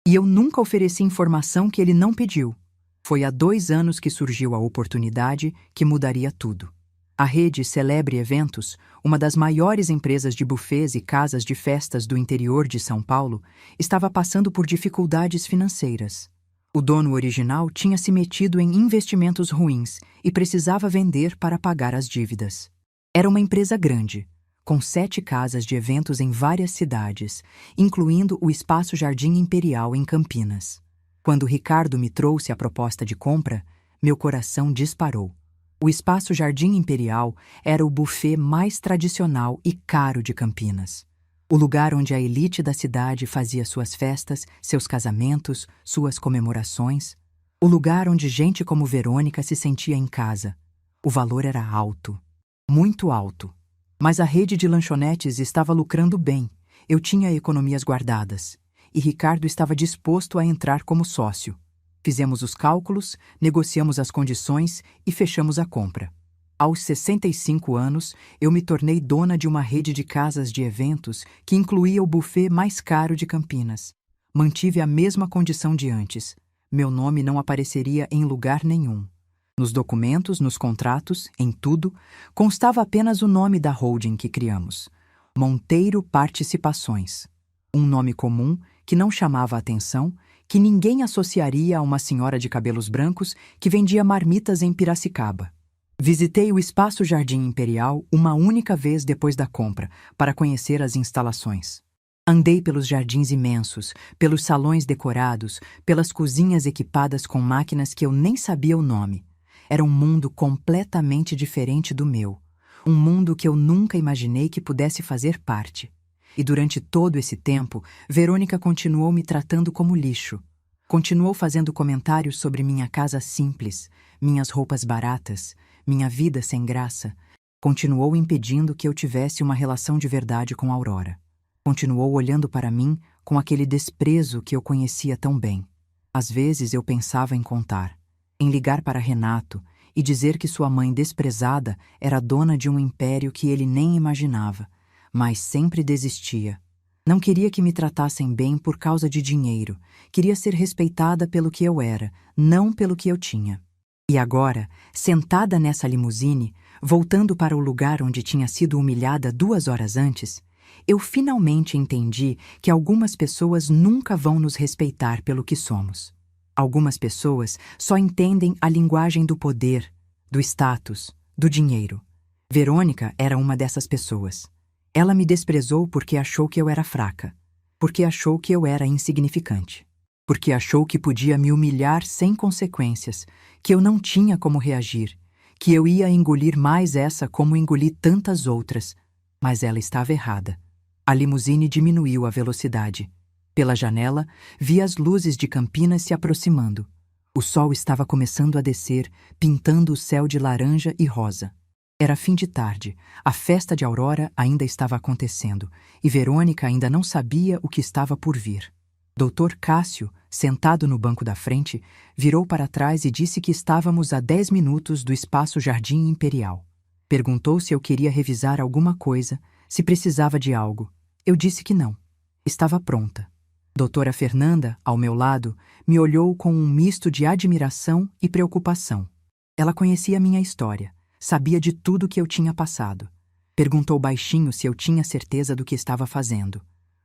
E eu nunca ofereci informação que ele não pediu. Foi há 2 anos que surgiu a oportunidade que mudaria tudo. A rede Celebre Eventos, uma das maiores empresas de buffets e casas de festas do interior de São Paulo, estava passando por dificuldades financeiras. O dono original tinha se metido em investimentos ruins e precisava vender para pagar as dívidas. Era uma empresa grande, com 7 casas de eventos em várias cidades, incluindo o Espaço Jardim Imperial em Campinas. Quando Ricardo me trouxe a proposta de compra, meu coração disparou. O Espaço Jardim Imperial era o buffet mais tradicional e caro de Campinas. O lugar onde a elite da cidade fazia suas festas, seus casamentos, suas comemorações. O lugar onde gente como Verônica se sentia em casa. O valor era alto, muito alto. Mas a rede de lanchonetes estava lucrando bem. Eu tinha economias guardadas. E Ricardo estava disposto a entrar como sócio. Fizemos os cálculos, negociamos as condições e fechamos a compra. Aos 65 anos, eu me tornei dona de uma rede de casas de eventos que incluía o buffet mais caro de Campinas. Mantive a mesma condição de antes. Meu nome não apareceria em lugar nenhum. Nos documentos, nos contratos, em tudo, constava apenas o nome da holding que criamos. Monteiro Participações. Um nome comum que não chamava a atenção, que ninguém associaria a uma senhora de cabelos brancos que vendia marmitas em Piracicaba. Visitei o Espaço Jardim Imperial uma única vez depois da compra, para conhecer as instalações. Andei pelos jardins imensos, pelos salões decorados, pelas cozinhas equipadas com máquinas que eu nem sabia o nome. Era um mundo completamente diferente do meu. Um mundo que eu nunca imaginei que pudesse fazer parte. E durante todo esse tempo, Verônica continuou me tratando como lixo. Continuou fazendo comentários sobre minha casa simples, minhas roupas baratas, minha vida sem graça. Continuou impedindo que eu tivesse uma relação de verdade com Aurora. Continuou olhando para mim com aquele desprezo que eu conhecia tão bem. Às vezes eu pensava em contar, em ligar para Renato e dizer que sua mãe desprezada era dona de um império que ele nem imaginava, mas sempre desistia. Não queria que me tratassem bem por causa de dinheiro, queria ser respeitada pelo que eu era, não pelo que eu tinha. E agora, sentada nessa limusine, voltando para o lugar onde tinha sido humilhada 2 horas antes, eu finalmente entendi que algumas pessoas nunca vão nos respeitar pelo que somos. Algumas pessoas só entendem a linguagem do poder, do status, do dinheiro. Verônica era uma dessas pessoas. Ela me desprezou porque achou que eu era fraca, porque achou que eu era insignificante, porque achou que podia me humilhar sem consequências, que eu não tinha como reagir, que eu ia engolir mais essa como engoli tantas outras. Mas ela estava errada. A limusine diminuiu a velocidade. Pela janela, vi as luzes de Campinas se aproximando. O sol estava começando a descer, pintando o céu de laranja e rosa. Era fim de tarde, a festa de Aurora ainda estava acontecendo, e Verônica ainda não sabia o que estava por vir. Dr. Cássio, sentado no banco da frente, virou para trás e disse que estávamos a 10 minutos do espaço Jardim Imperial. Perguntou se eu queria revisar alguma coisa, se precisava de algo. Eu disse que não. Estava pronta. Doutora Fernanda, ao meu lado, me olhou com um misto de admiração e preocupação. Ela conhecia minha história, sabia de tudo que eu tinha passado. Perguntou baixinho se eu tinha certeza do que estava fazendo.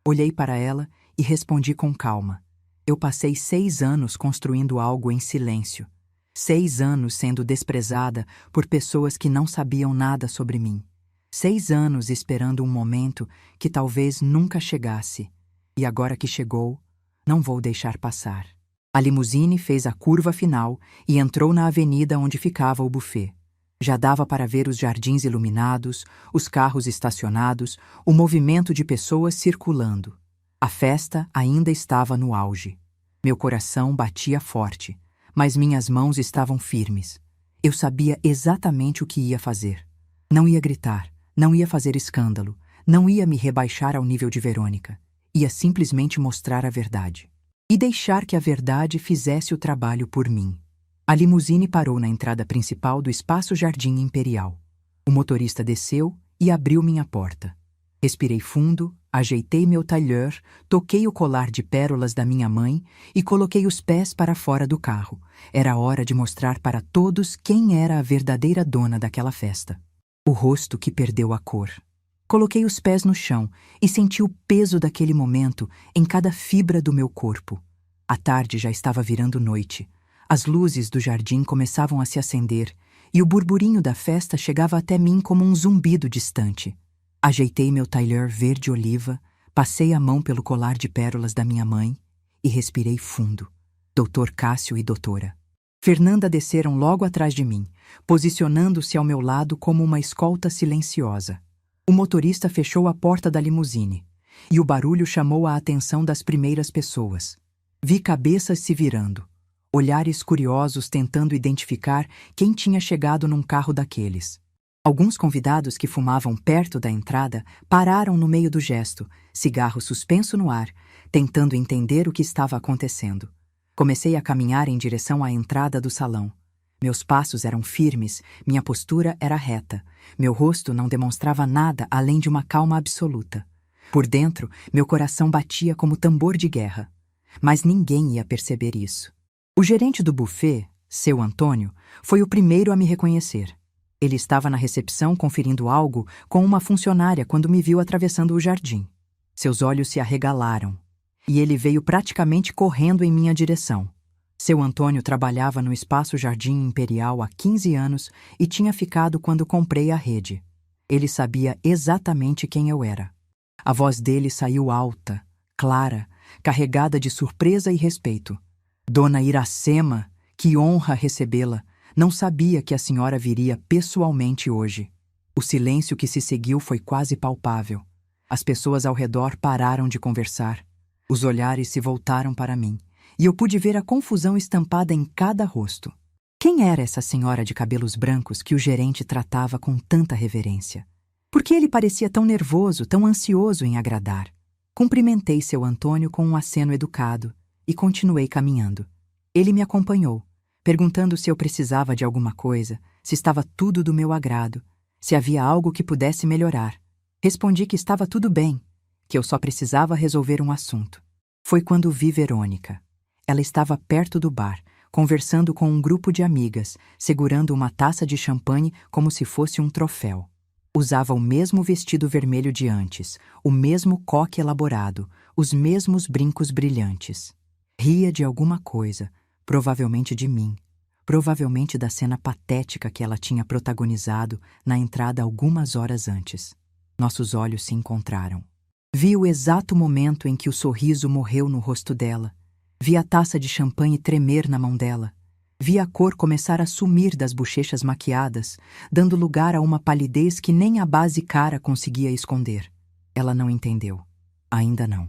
Olhei para ela e respondi com calma. Eu passei 6 anos construindo algo em silêncio. 6 anos sendo desprezada por pessoas que não sabiam nada sobre mim. 6 anos esperando um momento que talvez nunca chegasse. E agora que chegou, não vou deixar passar. A limusine fez a curva final e entrou na avenida onde ficava o buffet. Já dava para ver os jardins iluminados, os carros estacionados, o movimento de pessoas circulando. A festa ainda estava no auge. Meu coração batia forte, mas minhas mãos estavam firmes. Eu sabia exatamente o que ia fazer. Não ia gritar, não ia fazer escândalo, não ia me rebaixar ao nível de Verônica. Ia simplesmente mostrar a verdade. E deixar que a verdade fizesse o trabalho por mim. A limusine parou na entrada principal do espaço Jardim Imperial. O motorista desceu e abriu minha porta. Respirei fundo, ajeitei meu tailleur, toquei o colar de pérolas da minha mãe e coloquei os pés para fora do carro. Era hora de mostrar para todos quem era a verdadeira dona daquela festa. O rosto que perdeu a cor. Coloquei os pés no chão e senti o peso daquele momento em cada fibra do meu corpo. A tarde já estava virando noite. As luzes do jardim começavam a se acender e o burburinho da festa chegava até mim como um zumbido distante. Ajeitei meu tailleur verde-oliva, passei a mão pelo colar de pérolas da minha mãe e respirei fundo. Doutor Cássio e doutora Fernanda desceram logo atrás de mim, posicionando-se ao meu lado como uma escolta silenciosa. O motorista fechou a porta da limusine, e o barulho chamou a atenção das primeiras pessoas. Vi cabeças se virando, olhares curiosos tentando identificar quem tinha chegado num carro daqueles. Alguns convidados que fumavam perto da entrada pararam no meio do gesto, cigarro suspenso no ar, tentando entender o que estava acontecendo. Comecei a caminhar em direção à entrada do salão. Meus passos eram firmes, minha postura era reta. Meu rosto não demonstrava nada além de uma calma absoluta. Por dentro, meu coração batia como tambor de guerra. Mas ninguém ia perceber isso. O gerente do buffet, seu Antônio, foi o primeiro a me reconhecer. Ele estava na recepção conferindo algo com uma funcionária quando me viu atravessando o jardim. Seus olhos se arregalaram, e ele veio praticamente correndo em minha direção. Seu Antônio trabalhava no espaço Jardim Imperial há 15 anos e tinha ficado quando comprei a rede. Ele sabia exatamente quem eu era. A voz dele saiu alta, clara, carregada de surpresa e respeito. Dona Iracema, que honra recebê-la. Não sabia que a senhora viria pessoalmente hoje. O silêncio que se seguiu foi quase palpável. As pessoas ao redor pararam de conversar. Os olhares se voltaram para mim, e eu pude ver a confusão estampada em cada rosto. Quem era essa senhora de cabelos brancos que o gerente tratava com tanta reverência? Por que ele parecia tão nervoso, tão ansioso em agradar? Cumprimentei seu Antônio com um aceno educado e continuei caminhando. Ele me acompanhou, perguntando se eu precisava de alguma coisa, se estava tudo do meu agrado, se havia algo que pudesse melhorar. Respondi que estava tudo bem, que eu só precisava resolver um assunto. Foi quando vi Verônica. Ela estava perto do bar, conversando com um grupo de amigas, segurando uma taça de champanhe como se fosse um troféu. Usava o mesmo vestido vermelho de antes, o mesmo coque elaborado, os mesmos brincos brilhantes. Ria de alguma coisa, provavelmente de mim, provavelmente da cena patética que ela tinha protagonizado na entrada algumas horas antes. Nossos olhos se encontraram. Vi o exato momento em que o sorriso morreu no rosto dela. Vi a taça de champanhe tremer na mão dela. Vi a cor começar a sumir das bochechas maquiadas, dando lugar a uma palidez que nem a base cara conseguia esconder. Ela não entendeu. Ainda não.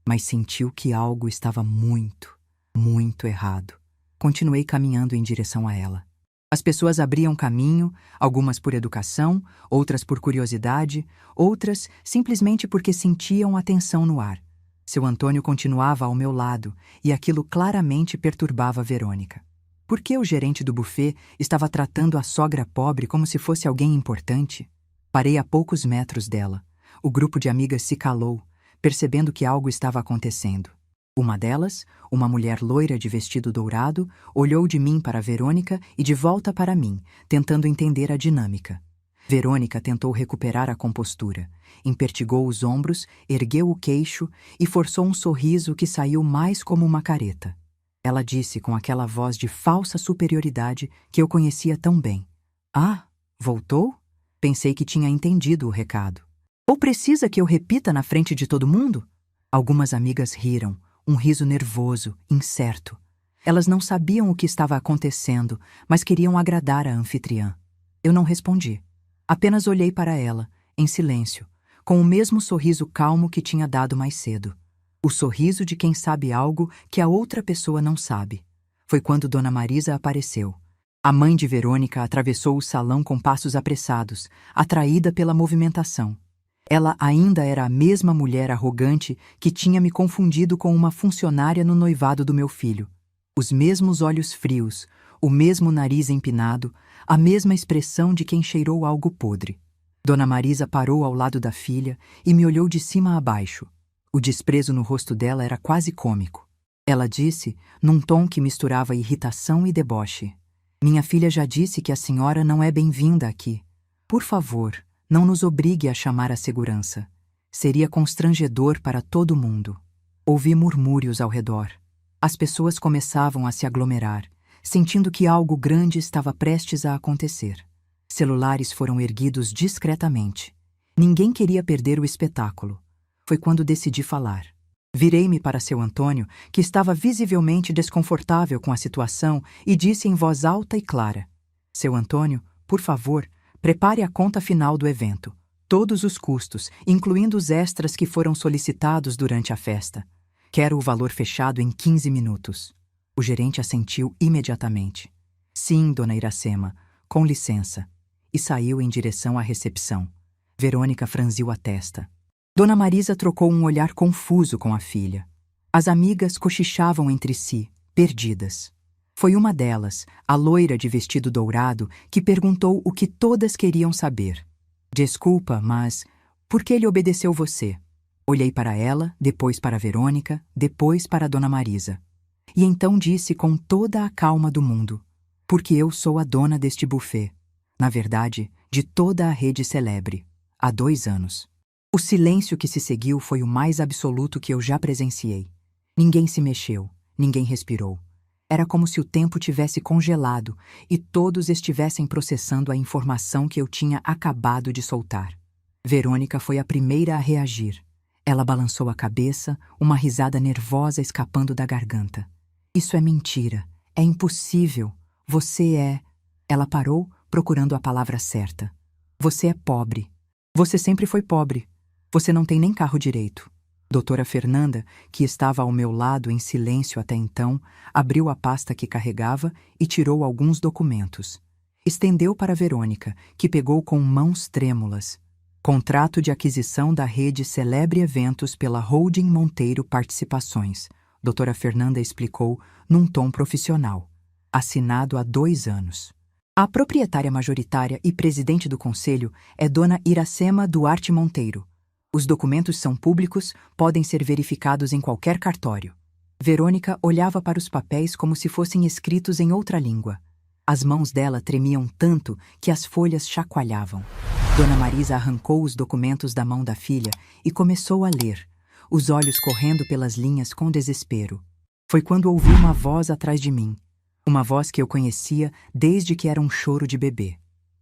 Mas sentiu que algo estava muito, muito errado. Continuei caminhando em direção a ela. As pessoas abriam caminho, algumas por educação, outras por curiosidade, outras simplesmente porque sentiam a tensão no ar. Seu Antônio continuava ao meu lado, e aquilo claramente perturbava Verônica. Por que o gerente do buffet estava tratando a sogra pobre como se fosse alguém importante? Parei a poucos metros dela. O grupo de amigas se calou, percebendo que algo estava acontecendo. Uma delas, uma mulher loira de vestido dourado, olhou de mim para Verônica e de volta para mim, tentando entender a dinâmica. Verônica tentou recuperar a compostura, empertigou os ombros, ergueu o queixo e forçou um sorriso que saiu mais como uma careta. Ela disse com aquela voz de falsa superioridade que eu conhecia tão bem. Ah, voltou? Pensei que tinha entendido o recado. Ou precisa que eu repita na frente de todo mundo? Algumas amigas riram, um riso nervoso, incerto. Elas não sabiam o que estava acontecendo, mas queriam agradar a anfitriã. Eu não respondi. Apenas olhei para ela, em silêncio, com o mesmo sorriso calmo que tinha dado mais cedo. O sorriso de quem sabe algo que a outra pessoa não sabe. Foi quando Dona Marisa apareceu. A mãe de Verônica atravessou o salão com passos apressados, atraída pela movimentação. Ela ainda era a mesma mulher arrogante que tinha me confundido com uma funcionária no noivado do meu filho. Os mesmos olhos frios, o mesmo nariz empinado, a mesma expressão de quem cheirou algo podre. Dona Marisa parou ao lado da filha e me olhou de cima a baixo. O desprezo no rosto dela era quase cômico. Ela disse, num tom que misturava irritação e deboche: "Minha filha já disse que a senhora não é bem-vinda aqui. Por favor, não nos obrigue a chamar a segurança. Seria constrangedor para todo mundo." Ouvi murmúrios ao redor. As pessoas começavam a se aglomerar, sentindo que algo grande estava prestes a acontecer. Celulares foram erguidos discretamente. Ninguém queria perder o espetáculo. Foi quando decidi falar. Virei-me para seu Antônio, que estava visivelmente desconfortável com a situação, e disse em voz alta e clara: "Seu Antônio, por favor, prepare a conta final do evento. Todos os custos, incluindo os extras que foram solicitados durante a festa. Quero o valor fechado em 15 minutos." O gerente assentiu imediatamente. "Sim, dona Iracema, com licença." E saiu em direção à recepção. Verônica franziu a testa. Dona Marisa trocou um olhar confuso com a filha. As amigas cochichavam entre si, perdidas. Foi uma delas, a loira de vestido dourado, que perguntou o que todas queriam saber. "Desculpa, mas por que ele obedeceu você?" Olhei para ela, depois para Verônica, depois para Dona Marisa. E então disse com toda a calma do mundo: "Porque eu sou a dona deste buffet. Na verdade, de toda a rede celebre. Há 2 anos." O silêncio que se seguiu foi o mais absoluto que eu já presenciei. Ninguém se mexeu, ninguém respirou. Era como se o tempo tivesse congelado e todos estivessem processando a informação que eu tinha acabado de soltar. Verônica foi a primeira a reagir. Ela balançou a cabeça, uma risada nervosa escapando da garganta. "Isso é mentira. É impossível. Você é..." Ela parou, procurando a palavra certa. "Você é pobre. Você sempre foi pobre." Você não tem nem carro direito. Doutora Fernanda, que estava ao meu lado em silêncio até então, abriu a pasta que carregava e tirou alguns documentos. Estendeu para Verônica, que pegou com mãos trêmulas. Contrato de aquisição da rede Celebre Eventos pela Holding Monteiro Participações, doutora Fernanda explicou num tom profissional. Assinado há 2 anos. A proprietária majoritária e presidente do conselho é dona Iracema Duarte Monteiro. Os documentos são públicos, podem ser verificados em qualquer cartório. Verônica olhava para os papéis como se fossem escritos em outra língua. As mãos dela tremiam tanto que as folhas chacoalhavam. Dona Marisa arrancou os documentos da mão da filha e começou a ler, os olhos correndo pelas linhas com desespero. Foi quando ouvi uma voz atrás de mim. Uma voz que eu conhecia desde que era um choro de bebê.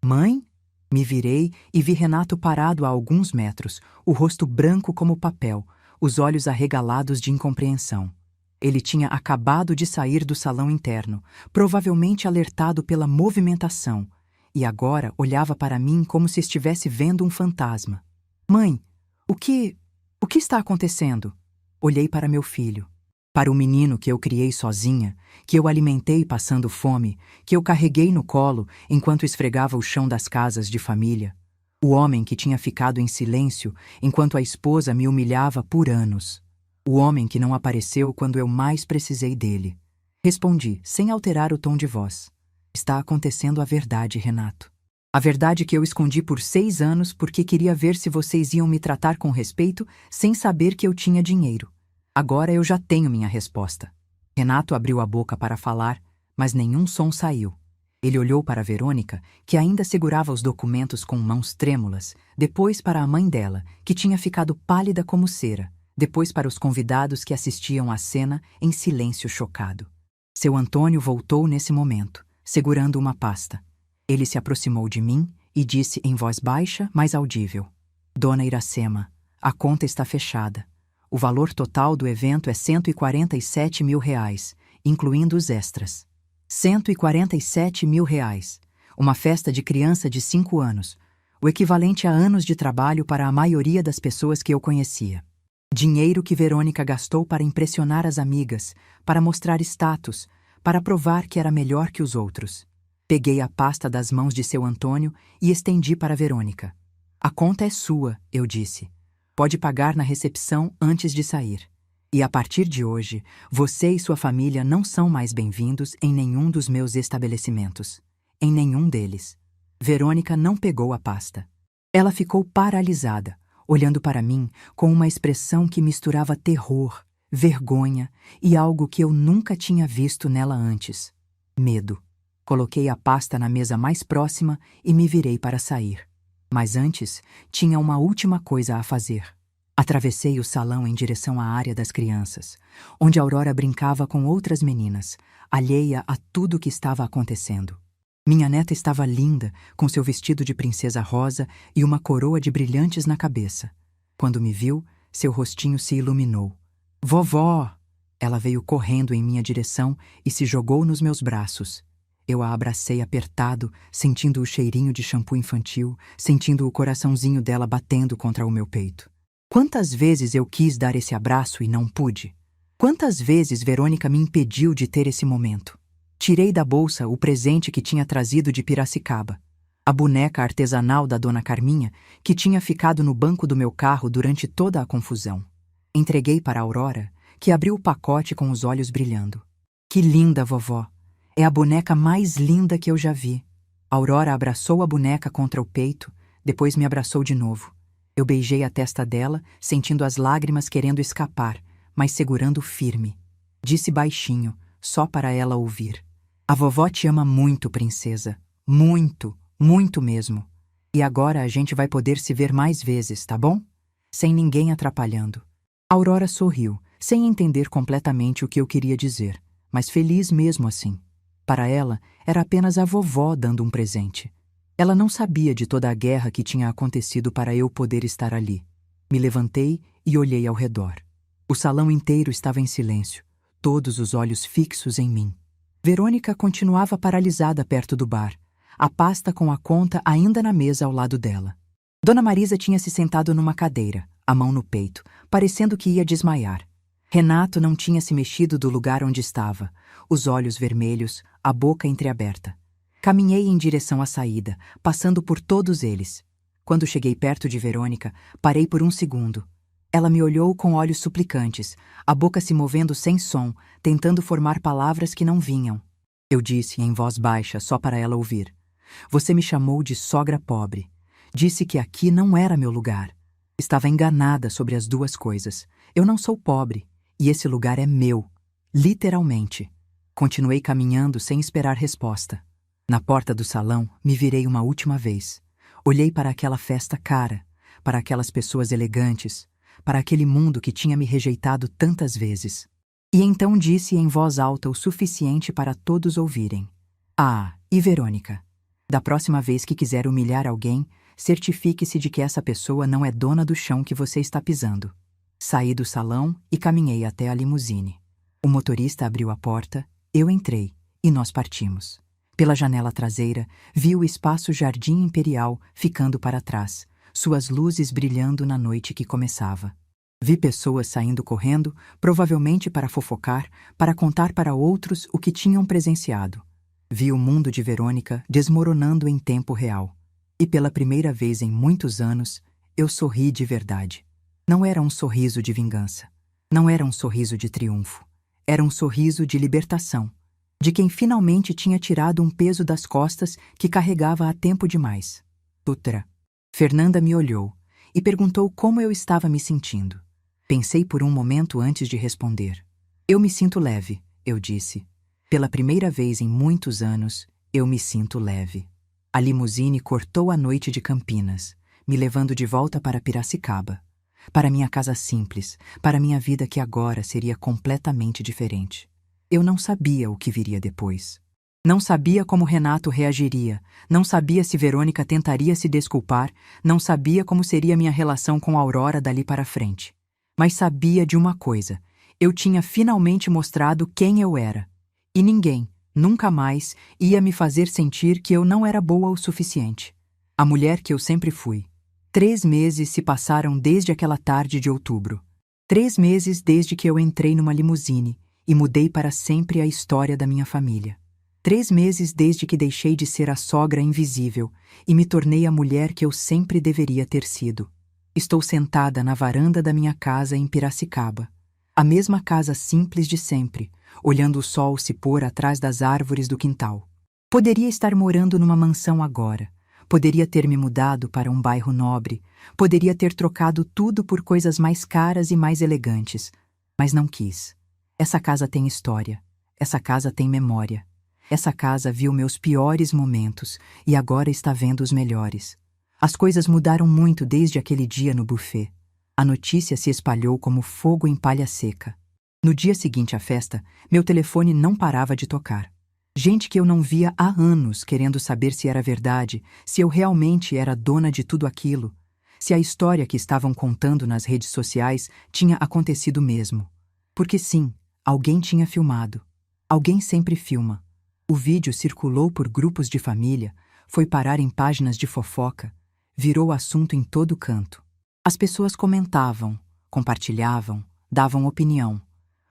Mãe? Me virei e vi Renato parado a alguns metros, o rosto branco como papel, os olhos arregalados de incompreensão. Ele tinha acabado de sair do salão interno, provavelmente alertado pela movimentação, e agora olhava para mim como se estivesse vendo um fantasma. Mãe, o que está acontecendo? Olhei para meu filho. Para o menino que eu criei sozinha, que eu alimentei passando fome, que eu carreguei no colo enquanto esfregava o chão das casas de família. O homem que tinha ficado em silêncio enquanto a esposa me humilhava por anos. O homem que não apareceu quando eu mais precisei dele. Respondi, sem alterar o tom de voz. Está acontecendo a verdade, Renato. A verdade que eu escondi por 6 anos porque queria ver se vocês iam me tratar com respeito sem saber que eu tinha dinheiro. Agora eu já tenho minha resposta. Renato abriu a boca para falar, mas nenhum som saiu. Ele olhou para Verônica, que ainda segurava os documentos com mãos trêmulas, depois para a mãe dela, que tinha ficado pálida como cera, depois para os convidados que assistiam à cena em silêncio chocado. Seu Antônio voltou nesse momento, segurando uma pasta. Ele se aproximou de mim e disse em voz baixa, mas audível: Dona Iracema, a conta está fechada. O valor total do evento é R$147 mil, incluindo os extras. R$147 mil. Uma festa de criança de 5 anos, o equivalente a anos de trabalho para a maioria das pessoas que eu conhecia. Dinheiro que Verônica gastou para impressionar as amigas, para mostrar status, para provar que era melhor que os outros. Peguei a pasta das mãos de seu Antônio e estendi para Verônica. A conta é sua, eu disse. Pode pagar na recepção antes de sair. E a partir de hoje, você e sua família não são mais bem-vindos em nenhum dos meus estabelecimentos. Em nenhum deles. Verônica não pegou a pasta. Ela ficou paralisada, olhando para mim com uma expressão que misturava terror, vergonha e algo que eu nunca tinha visto nela antes. Medo. Coloquei a pasta na mesa mais próxima e me virei para sair. Mas antes, tinha uma última coisa a fazer. Atravessei o salão em direção à área das crianças, onde Aurora brincava com outras meninas, alheia a tudo o que estava acontecendo. Minha neta estava linda, com seu vestido de princesa rosa e uma coroa de brilhantes na cabeça. Quando me viu, seu rostinho se iluminou. Vovó! Ela veio correndo em minha direção e se jogou nos meus braços. Eu a abracei apertado, sentindo o cheirinho de shampoo infantil, sentindo o coraçãozinho dela batendo contra o meu peito. Quantas vezes eu quis dar esse abraço e não pude? Quantas vezes Verônica me impediu de ter esse momento? Tirei da bolsa o presente que tinha trazido de Piracicaba. A boneca artesanal da Dona Carminha, que tinha ficado no banco do meu carro durante toda a confusão. Entreguei para Aurora, que abriu o pacote com os olhos brilhando. Que linda, vovó! É a boneca mais linda que eu já vi. Aurora abraçou a boneca contra o peito, depois me abraçou de novo. Eu beijei a testa dela, sentindo as lágrimas querendo escapar, mas segurando firme. Disse baixinho, só para ela ouvir. A vovó te ama muito, princesa. Muito, muito mesmo. E agora a gente vai poder se ver mais vezes, tá bom? Sem ninguém atrapalhando. Aurora sorriu, sem entender completamente o que eu queria dizer, mas feliz mesmo assim. Para ela, era apenas a vovó dando um presente. Ela não sabia de toda a guerra que tinha acontecido para eu poder estar ali. Me levantei e olhei ao redor. O salão inteiro estava em silêncio, todos os olhos fixos em mim. Verônica continuava paralisada perto do bar, a pasta com a conta ainda na mesa ao lado dela. Dona Marisa tinha se sentado numa cadeira, a mão no peito, parecendo que ia desmaiar. Renato não tinha se mexido do lugar onde estava, os olhos vermelhos, a boca entreaberta. Caminhei em direção à saída, passando por todos eles. Quando cheguei perto de Verônica, parei por um segundo. Ela me olhou com olhos suplicantes, a boca se movendo sem som, tentando formar palavras que não vinham. Eu disse em voz baixa, só para ela ouvir: "Você me chamou de sogra pobre. Disse que aqui não era meu lugar. Estava enganada sobre as duas coisas. Eu não sou pobre, e esse lugar é meu. Literalmente." Continuei caminhando sem esperar resposta. Na porta do salão, me virei uma última vez. Olhei para aquela festa cara, para aquelas pessoas elegantes, para aquele mundo que tinha me rejeitado tantas vezes. E então disse em voz alta o suficiente para todos ouvirem: "Ah, e Verônica, da próxima vez que quiser humilhar alguém, certifique-se de que essa pessoa não é dona do chão que você está pisando." Saí do salão e caminhei até a limusine. O motorista abriu a porta, eu entrei e nós partimos. Pela janela traseira, vi o espaço Jardim Imperial ficando para trás, suas luzes brilhando na noite que começava. Vi pessoas saindo correndo, provavelmente para fofocar, para contar para outros o que tinham presenciado. Vi o mundo de Verônica desmoronando em tempo real. E pela primeira vez em muitos anos, eu sorri de verdade. Não era um sorriso de vingança. Não era um sorriso de triunfo. Era um sorriso de libertação. De quem finalmente tinha tirado um peso das costas que carregava há tempo demais. Tutra. Fernanda me olhou e perguntou como eu estava me sentindo. Pensei por um momento antes de responder. "Eu me sinto leve", eu disse. Pela primeira vez em muitos anos, eu me sinto leve. A limusine cortou a noite de Campinas, me levando de volta para Piracicaba. Para minha casa simples, para minha vida que agora seria completamente diferente. Eu não sabia o que viria depois. Não sabia como Renato reagiria, não sabia se Verônica tentaria se desculpar, não sabia como seria minha relação com Aurora dali para frente. Mas sabia de uma coisa: eu tinha finalmente mostrado quem eu era. E ninguém, nunca mais, ia me fazer sentir que eu não era boa o suficiente. A mulher que eu sempre fui. 3 meses se passaram desde aquela tarde de outubro. 3 meses desde que eu entrei numa limusine e mudei para sempre a história da minha família. 3 meses desde que deixei de ser a sogra invisível e me tornei a mulher que eu sempre deveria ter sido. Estou sentada na varanda da minha casa em Piracicaba. A mesma casa simples de sempre, olhando o sol se pôr atrás das árvores do quintal. Poderia estar morando numa mansão agora. Poderia ter me mudado para um bairro nobre. Poderia ter trocado tudo por coisas mais caras e mais elegantes. Mas não quis. Essa casa tem história. Essa casa tem memória. Essa casa viu meus piores momentos e agora está vendo os melhores. As coisas mudaram muito desde aquele dia no buffet. A notícia se espalhou como fogo em palha seca. No dia seguinte à festa, meu telefone não parava de tocar. Gente que eu não via há anos querendo saber se era verdade, se eu realmente era dona de tudo aquilo, se a história que estavam contando nas redes sociais tinha acontecido mesmo. Porque sim, alguém tinha filmado. Alguém sempre filma. O vídeo circulou por grupos de família, foi parar em páginas de fofoca, virou assunto em todo canto. As pessoas comentavam, compartilhavam, davam opinião.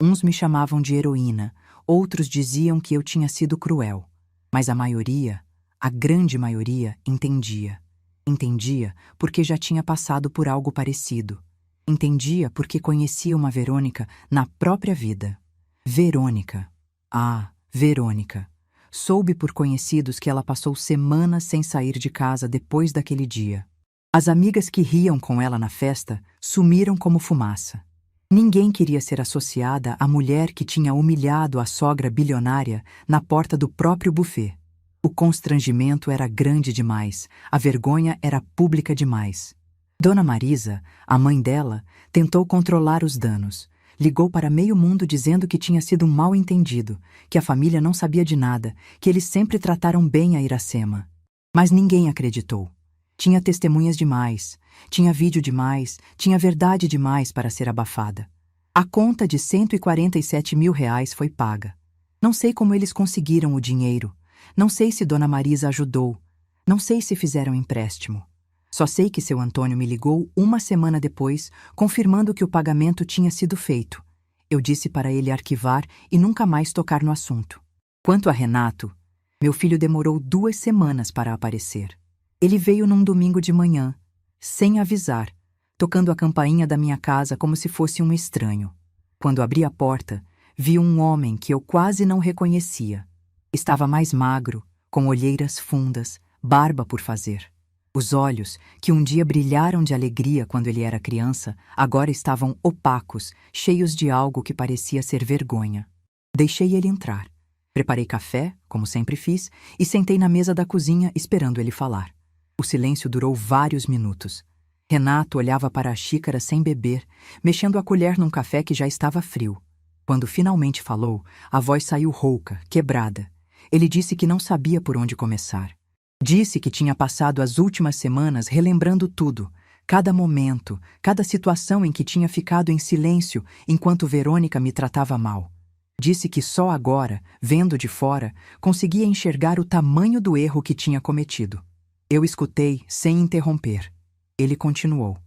Uns me chamavam de heroína, outros diziam que eu tinha sido cruel. Mas a maioria, a grande maioria, entendia. Entendia porque já tinha passado por algo parecido. Entendia porque conhecia uma Verônica na própria vida. Verônica. Ah, Verônica. Soube por conhecidos que ela passou semanas sem sair de casa depois daquele dia. As amigas que riam com ela na festa sumiram como fumaça. Ninguém queria ser associada à mulher que tinha humilhado a sogra bilionária na porta do próprio buffet. O constrangimento era grande demais, a vergonha era pública demais. Dona Marisa, a mãe dela, tentou controlar os danos. Ligou para meio mundo dizendo que tinha sido um mal-entendido, que a família não sabia de nada, que eles sempre trataram bem a Iracema. Mas ninguém acreditou. Tinha testemunhas demais, tinha vídeo demais, tinha verdade demais para ser abafada. A conta de R$ 147 mil foi paga. Não sei como eles conseguiram o dinheiro. Não sei se Dona Marisa ajudou. Não sei se fizeram empréstimo. Só sei que seu Antônio me ligou uma semana depois, confirmando que o pagamento tinha sido feito. Eu disse para ele arquivar e nunca mais tocar no assunto. Quanto a Renato, meu filho demorou 2 semanas para aparecer. Ele veio num domingo de manhã, sem avisar, tocando a campainha da minha casa como se fosse um estranho. Quando abri a porta, vi um homem que eu quase não reconhecia. Estava mais magro, com olheiras fundas, barba por fazer. Os olhos, que um dia brilharam de alegria quando ele era criança, agora estavam opacos, cheios de algo que parecia ser vergonha. Deixei ele entrar. Preparei café, como sempre fiz, e sentei na mesa da cozinha esperando ele falar. O silêncio durou vários minutos. Renato olhava para a xícara sem beber, mexendo a colher num café que já estava frio. Quando finalmente falou, a voz saiu rouca, quebrada. Ele disse que não sabia por onde começar. Disse que tinha passado as últimas semanas relembrando tudo, cada momento, cada situação em que tinha ficado em silêncio enquanto Verônica me tratava mal. Disse que só agora, vendo de fora, conseguia enxergar o tamanho do erro que tinha cometido. Eu escutei, sem interromper. Ele continuou.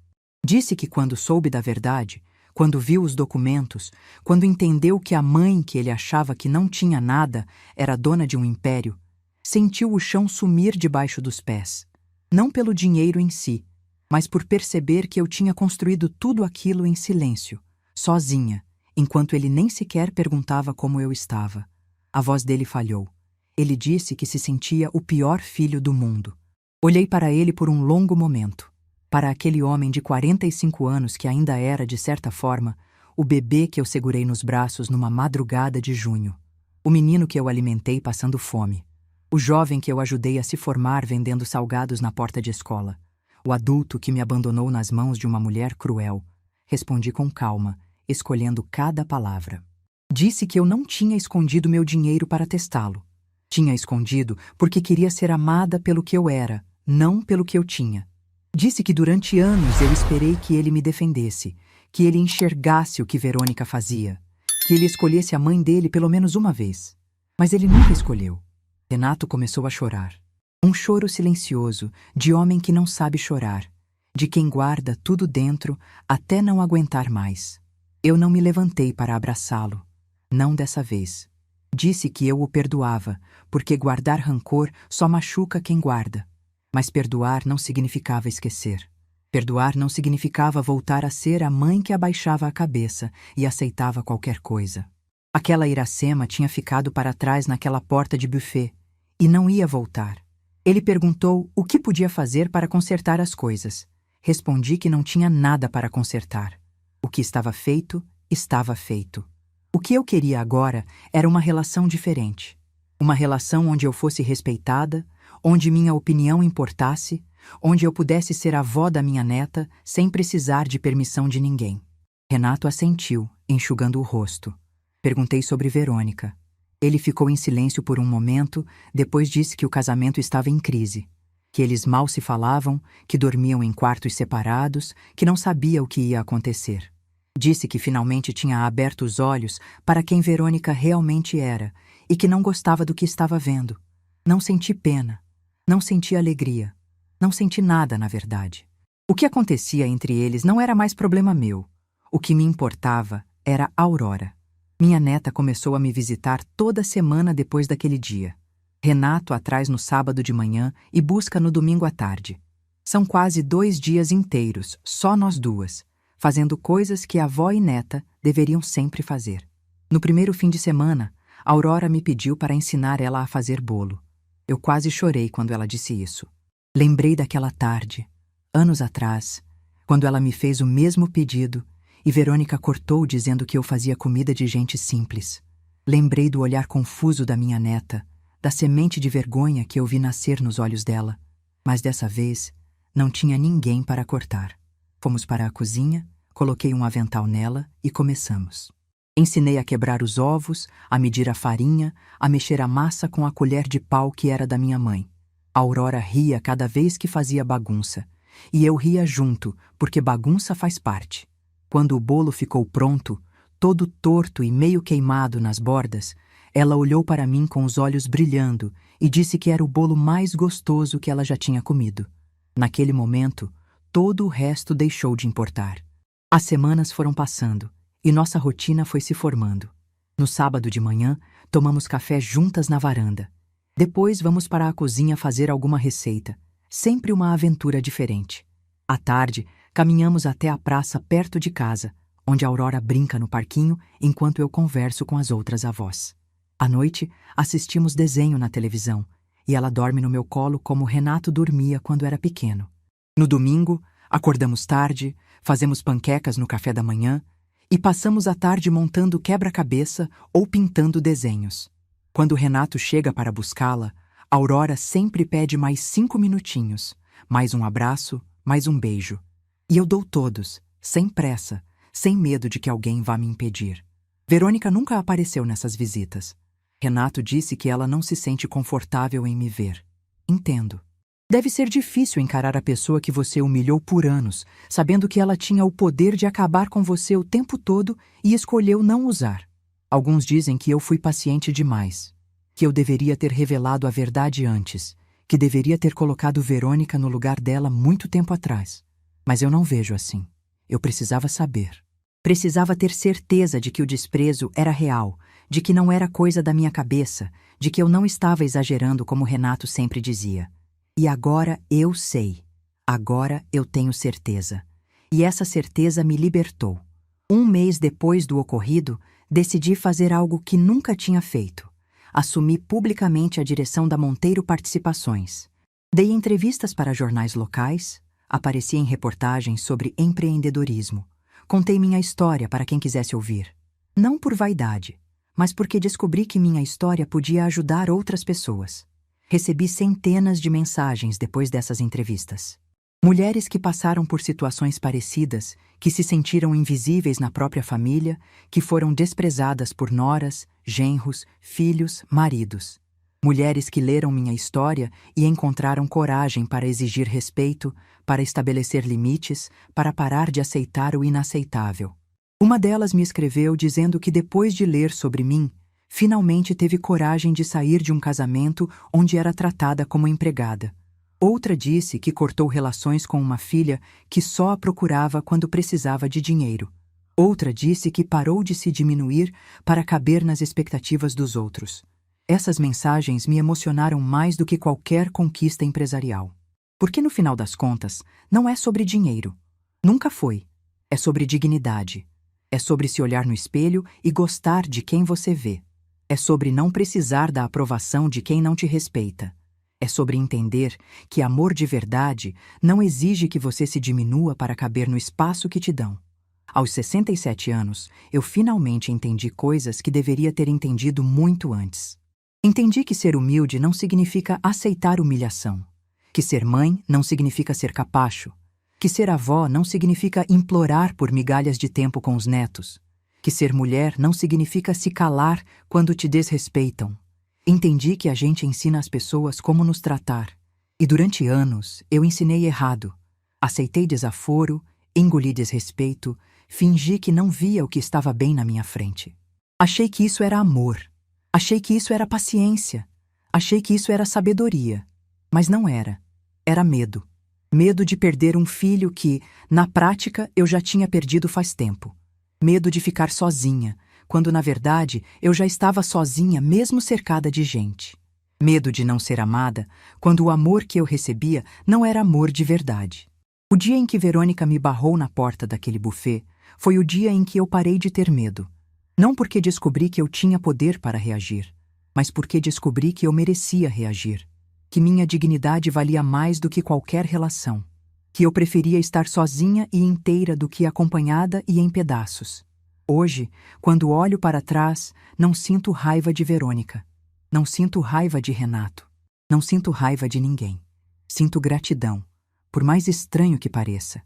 Disse que quando soube da verdade, quando viu os documentos, quando entendeu que a mãe que ele achava que não tinha nada era dona de um império, sentiu o chão sumir debaixo dos pés. Não pelo dinheiro em si, mas por perceber que eu tinha construído tudo aquilo em silêncio, sozinha, enquanto ele nem sequer perguntava como eu estava. A voz dele falhou. Ele disse que se sentia o pior filho do mundo. Olhei para ele por um longo momento. Para aquele homem de 45 anos que ainda era, de certa forma, o bebê que eu segurei nos braços numa madrugada de junho. O menino que eu alimentei passando fome. O jovem que eu ajudei a se formar vendendo salgados na porta de escola. O adulto que me abandonou nas mãos de uma mulher cruel. Respondi com calma, escolhendo cada palavra. Disse que eu não tinha escondido meu dinheiro para testá-lo. Tinha escondido porque queria ser amada pelo que eu era, não pelo que eu tinha. Disse que durante anos eu esperei que ele me defendesse, que ele enxergasse o que Verônica fazia, que ele escolhesse a mãe dele pelo menos uma vez. Mas ele nunca escolheu. Renato começou a chorar. Um choro silencioso, de homem que não sabe chorar, de quem guarda tudo dentro até não aguentar mais. Eu não me levantei para abraçá-lo. Não dessa vez. Disse que eu o perdoava, porque guardar rancor só machuca quem guarda. Mas perdoar não significava esquecer. Perdoar não significava voltar a ser a mãe que abaixava a cabeça e aceitava qualquer coisa. Aquela Iracema tinha ficado para trás naquela porta de buffet e não ia voltar. Ele perguntou o que podia fazer para consertar as coisas. Respondi que não tinha nada para consertar. O que estava feito, estava feito. O que eu queria agora era uma relação diferente. Uma relação onde eu fosse respeitada, onde minha opinião importasse, onde eu pudesse ser avó da minha neta sem precisar de permissão de ninguém. Renato assentiu, enxugando o rosto. Perguntei sobre Verônica. Ele ficou em silêncio por um momento, depois disse que o casamento estava em crise, que eles mal se falavam, que dormiam em quartos separados, que não sabia o que ia acontecer. Disse que finalmente tinha aberto os olhos para quem Verônica realmente era e que não gostava do que estava vendo. Não senti pena, não senti alegria, não senti nada, na verdade. O que acontecia entre eles não era mais problema meu. O que me importava era Aurora. Minha neta começou a me visitar toda semana depois daquele dia. Renato atrás no sábado de manhã e busca no domingo à tarde. São quase 2 dias inteiros, só nós duas, fazendo coisas que a avó e neta deveriam sempre fazer. No primeiro fim de semana, Aurora me pediu para ensinar ela a fazer bolo. Eu quase chorei quando ela disse isso. Lembrei daquela tarde, anos atrás, quando ela me fez o mesmo pedido e Verônica cortou dizendo que eu fazia comida de gente simples. Lembrei do olhar confuso da minha neta, da semente de vergonha que eu vi nascer nos olhos dela. Mas dessa vez, não tinha ninguém para cortar. Fomos para a cozinha, coloquei um avental nela e começamos. Ensinei a quebrar os ovos, a medir a farinha, a mexer a massa com a colher de pau que era da minha mãe. A Aurora ria cada vez que fazia bagunça, e eu ria junto, porque bagunça faz parte. Quando o bolo ficou pronto, todo torto e meio queimado nas bordas, ela olhou para mim com os olhos brilhando e disse que era o bolo mais gostoso que ela já tinha comido. Naquele momento, todo o resto deixou de importar. As semanas foram passando e nossa rotina foi se formando. No sábado de manhã, tomamos café juntas na varanda. Depois vamos para a cozinha fazer alguma receita, sempre uma aventura diferente. À tarde, caminhamos até a praça perto de casa, onde a Aurora brinca no parquinho enquanto eu converso com as outras avós. À noite, assistimos desenho na televisão e ela dorme no meu colo como Renato dormia quando era pequeno. No domingo, acordamos tarde, fazemos panquecas no café da manhã e passamos a tarde montando quebra-cabeça ou pintando desenhos. Quando Renato chega para buscá-la, Aurora sempre pede mais 5 minutinhos, mais um abraço, mais um beijo. E eu dou todos, sem pressa, sem medo de que alguém vá me impedir. Verônica nunca apareceu nessas visitas. Renato disse que ela não se sente confortável em me ver. Entendo. Deve ser difícil encarar a pessoa que você humilhou por anos, sabendo que ela tinha o poder de acabar com você o tempo todo e escolheu não usar. Alguns dizem que eu fui paciente demais, que eu deveria ter revelado a verdade antes, que deveria ter colocado Verônica no lugar dela muito tempo atrás. Mas eu não vejo assim. Eu precisava saber. Precisava ter certeza de que o desprezo era real, de que não era coisa da minha cabeça, de que eu não estava exagerando como Renato sempre dizia. E agora eu sei. Agora eu tenho certeza. E essa certeza me libertou. Um mês depois do ocorrido, decidi fazer algo que nunca tinha feito. Assumi publicamente a direção da Monteiro Participações. Dei entrevistas para jornais locais, apareci em reportagens sobre empreendedorismo. Contei minha história para quem quisesse ouvir. Não por vaidade, mas porque descobri que minha história podia ajudar outras pessoas. Recebi centenas de mensagens depois dessas entrevistas. Mulheres que passaram por situações parecidas, que se sentiram invisíveis na própria família, que foram desprezadas por noras, genros, filhos, maridos. Mulheres que leram minha história e encontraram coragem para exigir respeito, para estabelecer limites, para parar de aceitar o inaceitável. Uma delas me escreveu dizendo que depois de ler sobre mim, finalmente teve coragem de sair de um casamento onde era tratada como empregada. Outra disse que cortou relações com uma filha que só a procurava quando precisava de dinheiro. Outra disse que parou de se diminuir para caber nas expectativas dos outros. Essas mensagens me emocionaram mais do que qualquer conquista empresarial. Porque no final das contas, não é sobre dinheiro. Nunca foi. É sobre dignidade. É sobre se olhar no espelho e gostar de quem você vê. É sobre não precisar da aprovação de quem não te respeita. É sobre entender que amor de verdade não exige que você se diminua para caber no espaço que te dão. Aos 67 anos, eu finalmente entendi coisas que deveria ter entendido muito antes. Entendi que ser humilde não significa aceitar humilhação. Que ser mãe não significa ser capacho. Que ser avó não significa implorar por migalhas de tempo com os netos. Que ser mulher não significa se calar quando te desrespeitam. Entendi que a gente ensina as pessoas como nos tratar. E durante anos eu ensinei errado. Aceitei desaforo, engoli desrespeito, fingi que não via o que estava bem na minha frente. Achei que isso era amor. Achei que isso era paciência. Achei que isso era sabedoria. Mas não era. Era medo. Medo de perder um filho que, na prática, eu já tinha perdido faz tempo. Medo de ficar sozinha, quando na verdade eu já estava sozinha mesmo cercada de gente. Medo de não ser amada, quando o amor que eu recebia não era amor de verdade. O dia em que Verônica me barrou na porta daquele buffet foi o dia em que eu parei de ter medo. Não porque descobri que eu tinha poder para reagir, mas porque descobri que eu merecia reagir, que minha dignidade valia mais do que qualquer relação, que eu preferia estar sozinha e inteira do que acompanhada e em pedaços. Hoje, quando olho para trás, não sinto raiva de Verônica. Não sinto raiva de Renato. Não sinto raiva de ninguém. Sinto gratidão, por mais estranho que pareça.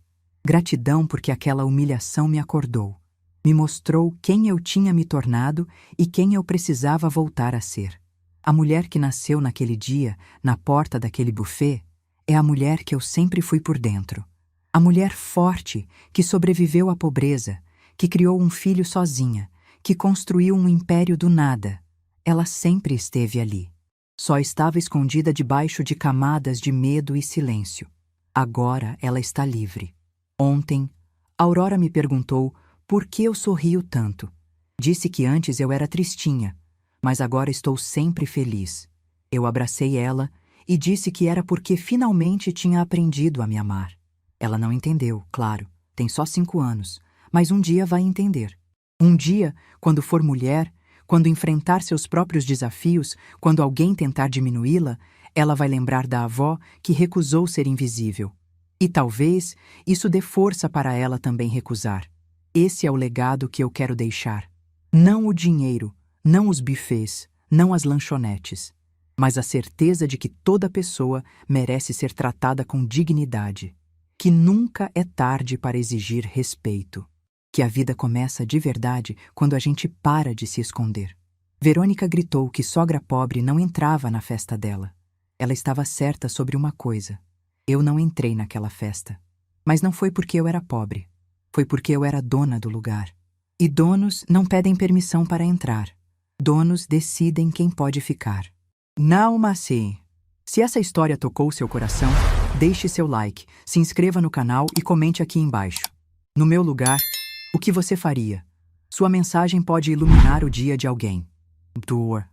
Gratidão porque aquela humilhação me acordou. Me mostrou quem eu tinha me tornado e quem eu precisava voltar a ser. A mulher que nasceu naquele dia, na porta daquele buffet, é a mulher que eu sempre fui por dentro. A mulher forte que sobreviveu à pobreza, que criou um filho sozinha, que construiu um império do nada. Ela sempre esteve ali. Só estava escondida debaixo de camadas de medo e silêncio. Agora ela está livre. Ontem, Aurora me perguntou por que eu sorrio tanto. Disse que antes eu era tristinha, mas agora estou sempre feliz. Eu abracei ela e disse que era porque finalmente tinha aprendido a me amar. Ela não entendeu, claro, tem só 5 anos, mas um dia vai entender. Um dia, quando for mulher, quando enfrentar seus próprios desafios, quando alguém tentar diminuí-la, ela vai lembrar da avó que recusou ser invisível. E talvez isso dê força para ela também recusar. Esse é o legado que eu quero deixar. Não o dinheiro, não os buffets, não as lanchonetes, mas a certeza de que toda pessoa merece ser tratada com dignidade. Que nunca é tarde para exigir respeito. Que a vida começa de verdade quando a gente para de se esconder. Verônica gritou que sogra pobre não entrava na festa dela. Ela estava certa sobre uma coisa. Eu não entrei naquela festa. Mas não foi porque eu era pobre. Foi porque eu era dona do lugar. E donos não pedem permissão para entrar. Donos decidem quem pode ficar. Não, mas sim. Se essa história tocou seu coração, deixe seu like, se inscreva no canal e comente aqui embaixo. No meu lugar, o que você faria? Sua mensagem pode iluminar o dia de alguém. Dor.